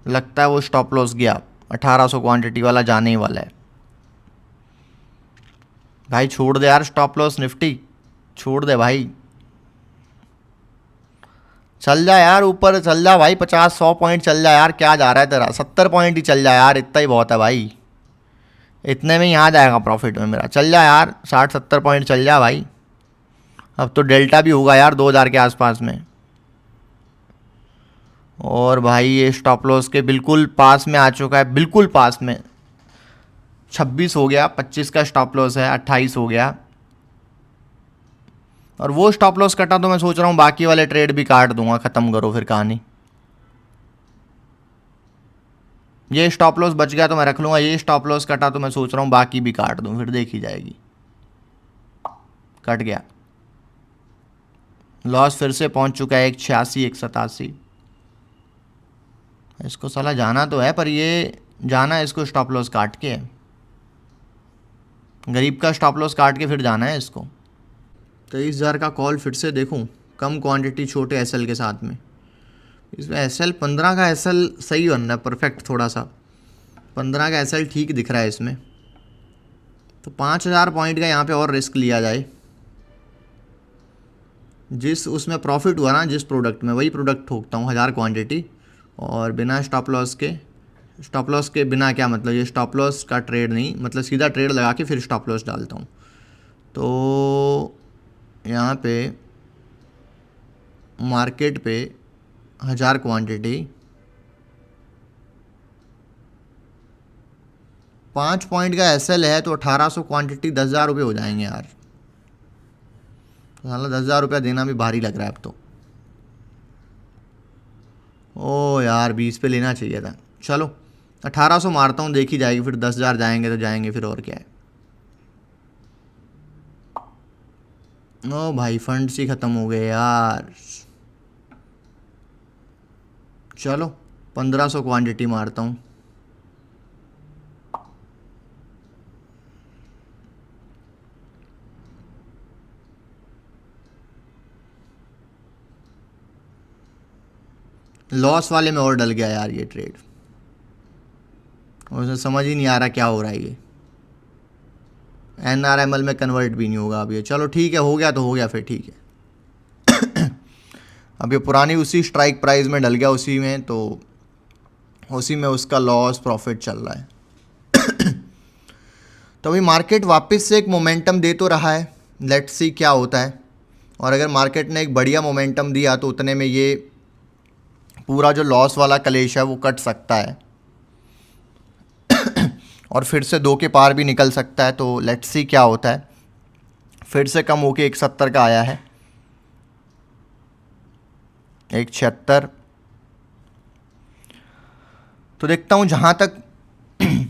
लगता है वो स्टॉप लॉस गया, 1800 क्वांटिटी वाला जाने ही वाला है। भाई छोड़ दे यार स्टॉप लॉस निफ्टी, छोड़ दे भाई, चल जा यार ऊपर, चल जा भाई, 50-100 पॉइंट चल जा यार, क्या जा रहा है तेरा, 70 पॉइंट ही चल जा यार, इतना ही बहुत है भाई, इतने में ही आ जाएगा प्रॉफिट में मेरा, चल जा यार, 60-70 पॉइंट चल जा भाई। अब तो डेल्टा भी होगा यार 2000 के आसपास में। और भाई ये स्टॉप लॉस के बिल्कुल पास में आ चुका है, बिल्कुल पास में, 26 हो गया, 25 का स्टॉप लॉस है, 28 हो गया। और वो स्टॉप लॉस कटा तो मैं सोच रहा हूँ बाकी वाले ट्रेड भी काट दूंगा, ख़त्म करो फिर कहानी। ये स्टॉप लॉस बच गया तो मैं रख लूँगा, ये स्टॉप लॉस कटा तो मैं सोच रहा हूँ बाकी भी काट दूँ, फिर देखी जाएगी। कट गया, लॉस फिर से पहुँच चुका है 186, 187। इसको साला जाना तो है, पर ये जाना है इसको स्टॉप लॉस काट के, गरीब का स्टॉप लॉस काट के फिर जाना है इसको। 23,000 का कॉल फिर से देखूं, कम क्वांटिटी छोटे एसएल के साथ में, इसमें एसएल 15 का एसएल सही बन रहा है, परफेक्ट, थोड़ा सा 15 का एसएल ठीक दिख रहा है इसमें। तो 5,000 पॉइंट का यहाँ पे और रिस्क लिया जाए, जिस उसमें प्रॉफिट हुआ ना जिस प्रोडक्ट में, वही प्रोडक्ट ठोकता हूँ 1000 क्वांटिटी, और बिना स्टॉप लॉस के। स्टॉप लॉस के बिना क्या मतलब, ये स्टॉप लॉस का ट्रेड नहीं, मतलब सीधा ट्रेड लगा के फिर स्टॉप लॉस डालता हूँ। तो यहाँ पे मार्केट पे 1000 क्वांटिटी, 5 पॉइंट का एसएल है, तो 1800 क्वांटिटी 10,000 रुपये हो जाएंगे यार। साला 10,000 रुपया देना भी भारी लग रहा है अब तो। ओ यार 20 पे लेना चाहिए था, चलो 1800 मारता हूँ, देखी जाएगी, फिर 10,000 जाएंगे तो जाएंगे, फिर और क्या है। ओ भाई फंड्स ही ख़त्म हो गए यार, चलो 1500 क्वांटिटी मारता हूँ। लॉस वाले में और डल गया यार ये ट्रेड, उसे समझ ही नहीं आ रहा क्या हो रहा है ये। NRML में कन्वर्ट भी नहीं होगा अब ये, चलो ठीक है, हो गया तो हो गया फिर, ठीक है। अब ये पुरानी उसी स्ट्राइक प्राइस में डल गया, उसी में, तो उसी में उसका लॉस प्रॉफिट चल रहा है। तो अभी मार्केट वापस से एक मोमेंटम दे तो रहा है, लेट्स सी क्या होता है। और अगर मार्केट ने एक बढ़िया मोमेंटम दिया तो उतने में ये पूरा जो लॉस वाला कलेश है वो कट सकता है, और फिर से 2 के पार भी निकल सकता है। तो लेट्स सी क्या होता है, फिर से कम होके 170 का आया है, 176। तो देखता हूँ जहाँ तक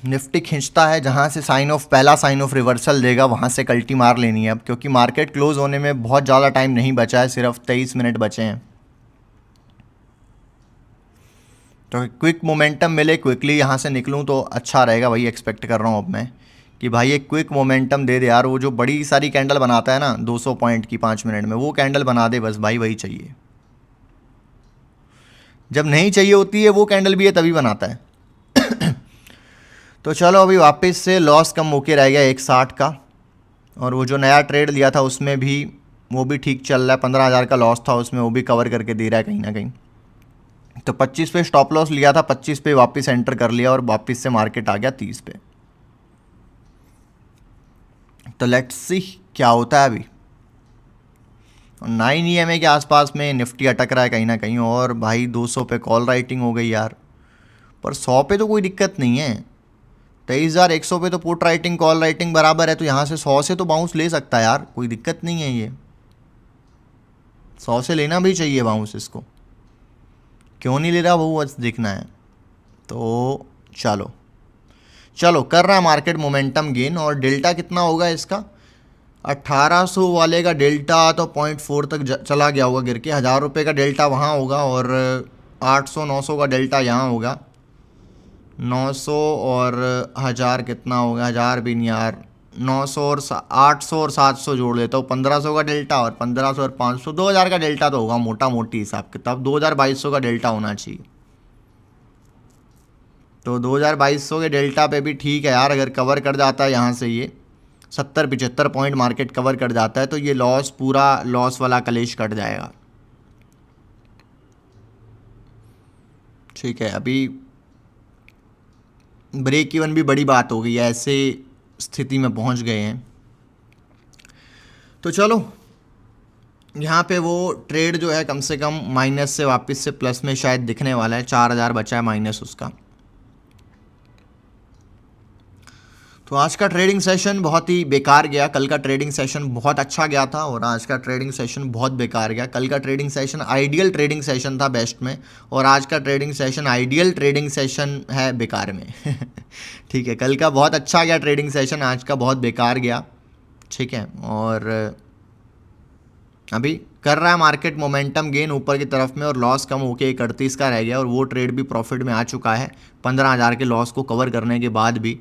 निफ्टी खींचता है, जहाँ से पहला साइन ऑफ रिवर्सल देगा वहाँ से कल्टी मार लेनी है अब, क्योंकि मार्केट क्लोज होने में बहुत ज़्यादा टाइम नहीं बचा है, सिर्फ 23 मिनट बचे हैं। तो क्विक मोमेंटम मिले, क्विकली यहाँ से निकलूँ तो अच्छा रहेगा, वही एक्सपेक्ट कर रहा हूँ अब मैं, कि भाई एक क्विक मोमेंटम दे दे यार। वो जो बड़ी सारी कैंडल बनाता है ना 200 पॉइंट की 5 मिनट में, वो कैंडल बना दे बस भाई, वही चाहिए। जब नहीं चाहिए होती है वो कैंडल भी है तभी बनाता है। तो चलो अभी वापस से लॉस कम होके रह गया 160 का, और वो जो नया ट्रेड लिया था उसमें भी वो भी ठीक चल रहा है, 15,000 का लॉस था उसमें, वो भी कवर करके दे रहा है कहीं ना कहीं। तो 25 पे स्टॉप लॉस लिया था, 25 पे वापस एंटर कर लिया, और वापस से मार्केट आ गया 30 पे। तो लेट्स सी क्या होता है अभी। 9 EMA के आसपास में निफ्टी अटक रहा है कहीं ना कहीं, और भाई 200 पे कॉल राइटिंग हो गई यार, पर 100 पे तो कोई दिक्कत नहीं है, 23,100 पे तो पुट राइटिंग कॉल राइटिंग बराबर है, तो यहाँ से 100 से तो बाउंस ले सकता है यार, कोई दिक्कत नहीं है। ये 100 से लेना भी चाहिए बाउंस इसको, क्यों नहीं ले रहा वो बस देखना है। तो चलो चलो कर रहा है मार्केट मोमेंटम गेन। और डेल्टा कितना होगा इसका, 1800 वाले का डेल्टा तो 0.4 तक चला गया होगा गिर के। 1000 रुपये का डेल्टा वहाँ होगा और 800-900 का डेल्टा यहाँ होगा। 900 और 1000 कितना होगा, 1000 भी नहीं यार, 900 और 800 और 700 जोड़ लेता हूँ, 1500 का डेल्टा, और 1500 और 500, 2000 का डेल्टा तो होगा मोटा मोटी हिसाब किताब। 2200 का डेल्टा होना चाहिए। तो 2200 के डेल्टा पे भी ठीक है यार, अगर कवर कर जाता है यहाँ से ये 70-75 पॉइंट मार्केट कवर कर जाता है तो ये लॉस पूरा लॉस वाला कलेश कट जाएगा। ठीक है, अभी ब्रेक इवन भी बड़ी बात हो गई है, ऐसे स्थिति में पहुंच गए हैं। तो चलो यहाँ पे वो ट्रेड जो है कम से कम माइनस से वापस से प्लस में शायद दिखने वाला है। 4000 बचा है माइनस उसका। तो आज का ट्रेडिंग सेशन बहुत ही बेकार गया। कल का ट्रेडिंग सेशन बहुत अच्छा गया था और आज का ट्रेडिंग सेशन बहुत बेकार गया। कल का trading session ideal trading session था बेस्ट में, और आज का trading session ideal trading session है बेकार में। ठीक है, कल का बहुत अच्छा गया ट्रेडिंग सेशन, आज का बहुत बेकार गया। ठीक है, और अभी कर रहा है मार्केट मोमेंटम गेन ऊपर की तरफ में, और लॉस कम होके 31 का रह गया, और वो ट्रेड भी प्रॉफिट में आ चुका है 15,000 के लॉस को कवर करने के बाद भी।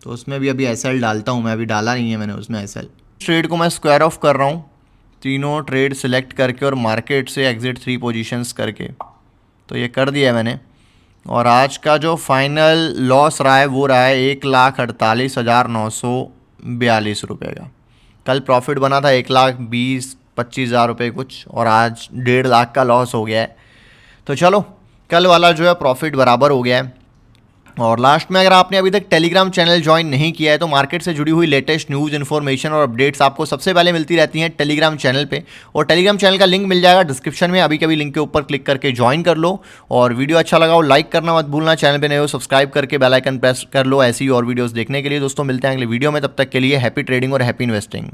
तो उसमें भी अभी एसएल डालता हूँ मैं, अभी डाला नहीं है मैंने उसमें एसएल। ट्रेड को मैं स्क्वायर ऑफ कर रहा हूँ, तीनों ट्रेड सिलेक्ट करके और मार्केट से एग्जिट 3 पोजीशंस करके, तो ये कर दिया है मैंने। और आज का जो फाइनल लॉस रहा है वो रहा है 1,48,942 रुपये का। कल प्रॉफिट बना था 1,20,25,000 रुपये कुछ, और आज 1.5 लाख का लॉस हो गया है। तो चलो कल वाला जो है प्रॉफिट बराबर हो गया है। और लास्ट में, अगर आपने अभी तक टेलीग्राम चैनल ज्वाइन नहीं किया है तो मार्केट से जुड़ी हुई लेटेस्ट न्यूज़ इन्फॉर्मेशन और अपडेट्स आपको सबसे पहले मिलती रहती हैं टेलीग्राम चैनल पे। और टेलीग्राम चैनल का लिंक मिल जाएगा डिस्क्रिप्शन में, अभी कभी लिंक के ऊपर क्लिक करके ज्वाइन कर लो। और वीडियो अच्छा लगा हो लाइक करना मत भूलना, चैनल पर नए हो सब्सक्राइब करके बेल आइकन प्रेस कर लो ऐसी और वीडियोज़ देखने के लिए। दोस्तों मिलते हैं अगले वीडियो में, तब तक के लिए हैप्पी ट्रेडिंग और हैप्पी इन्वेस्टिंग।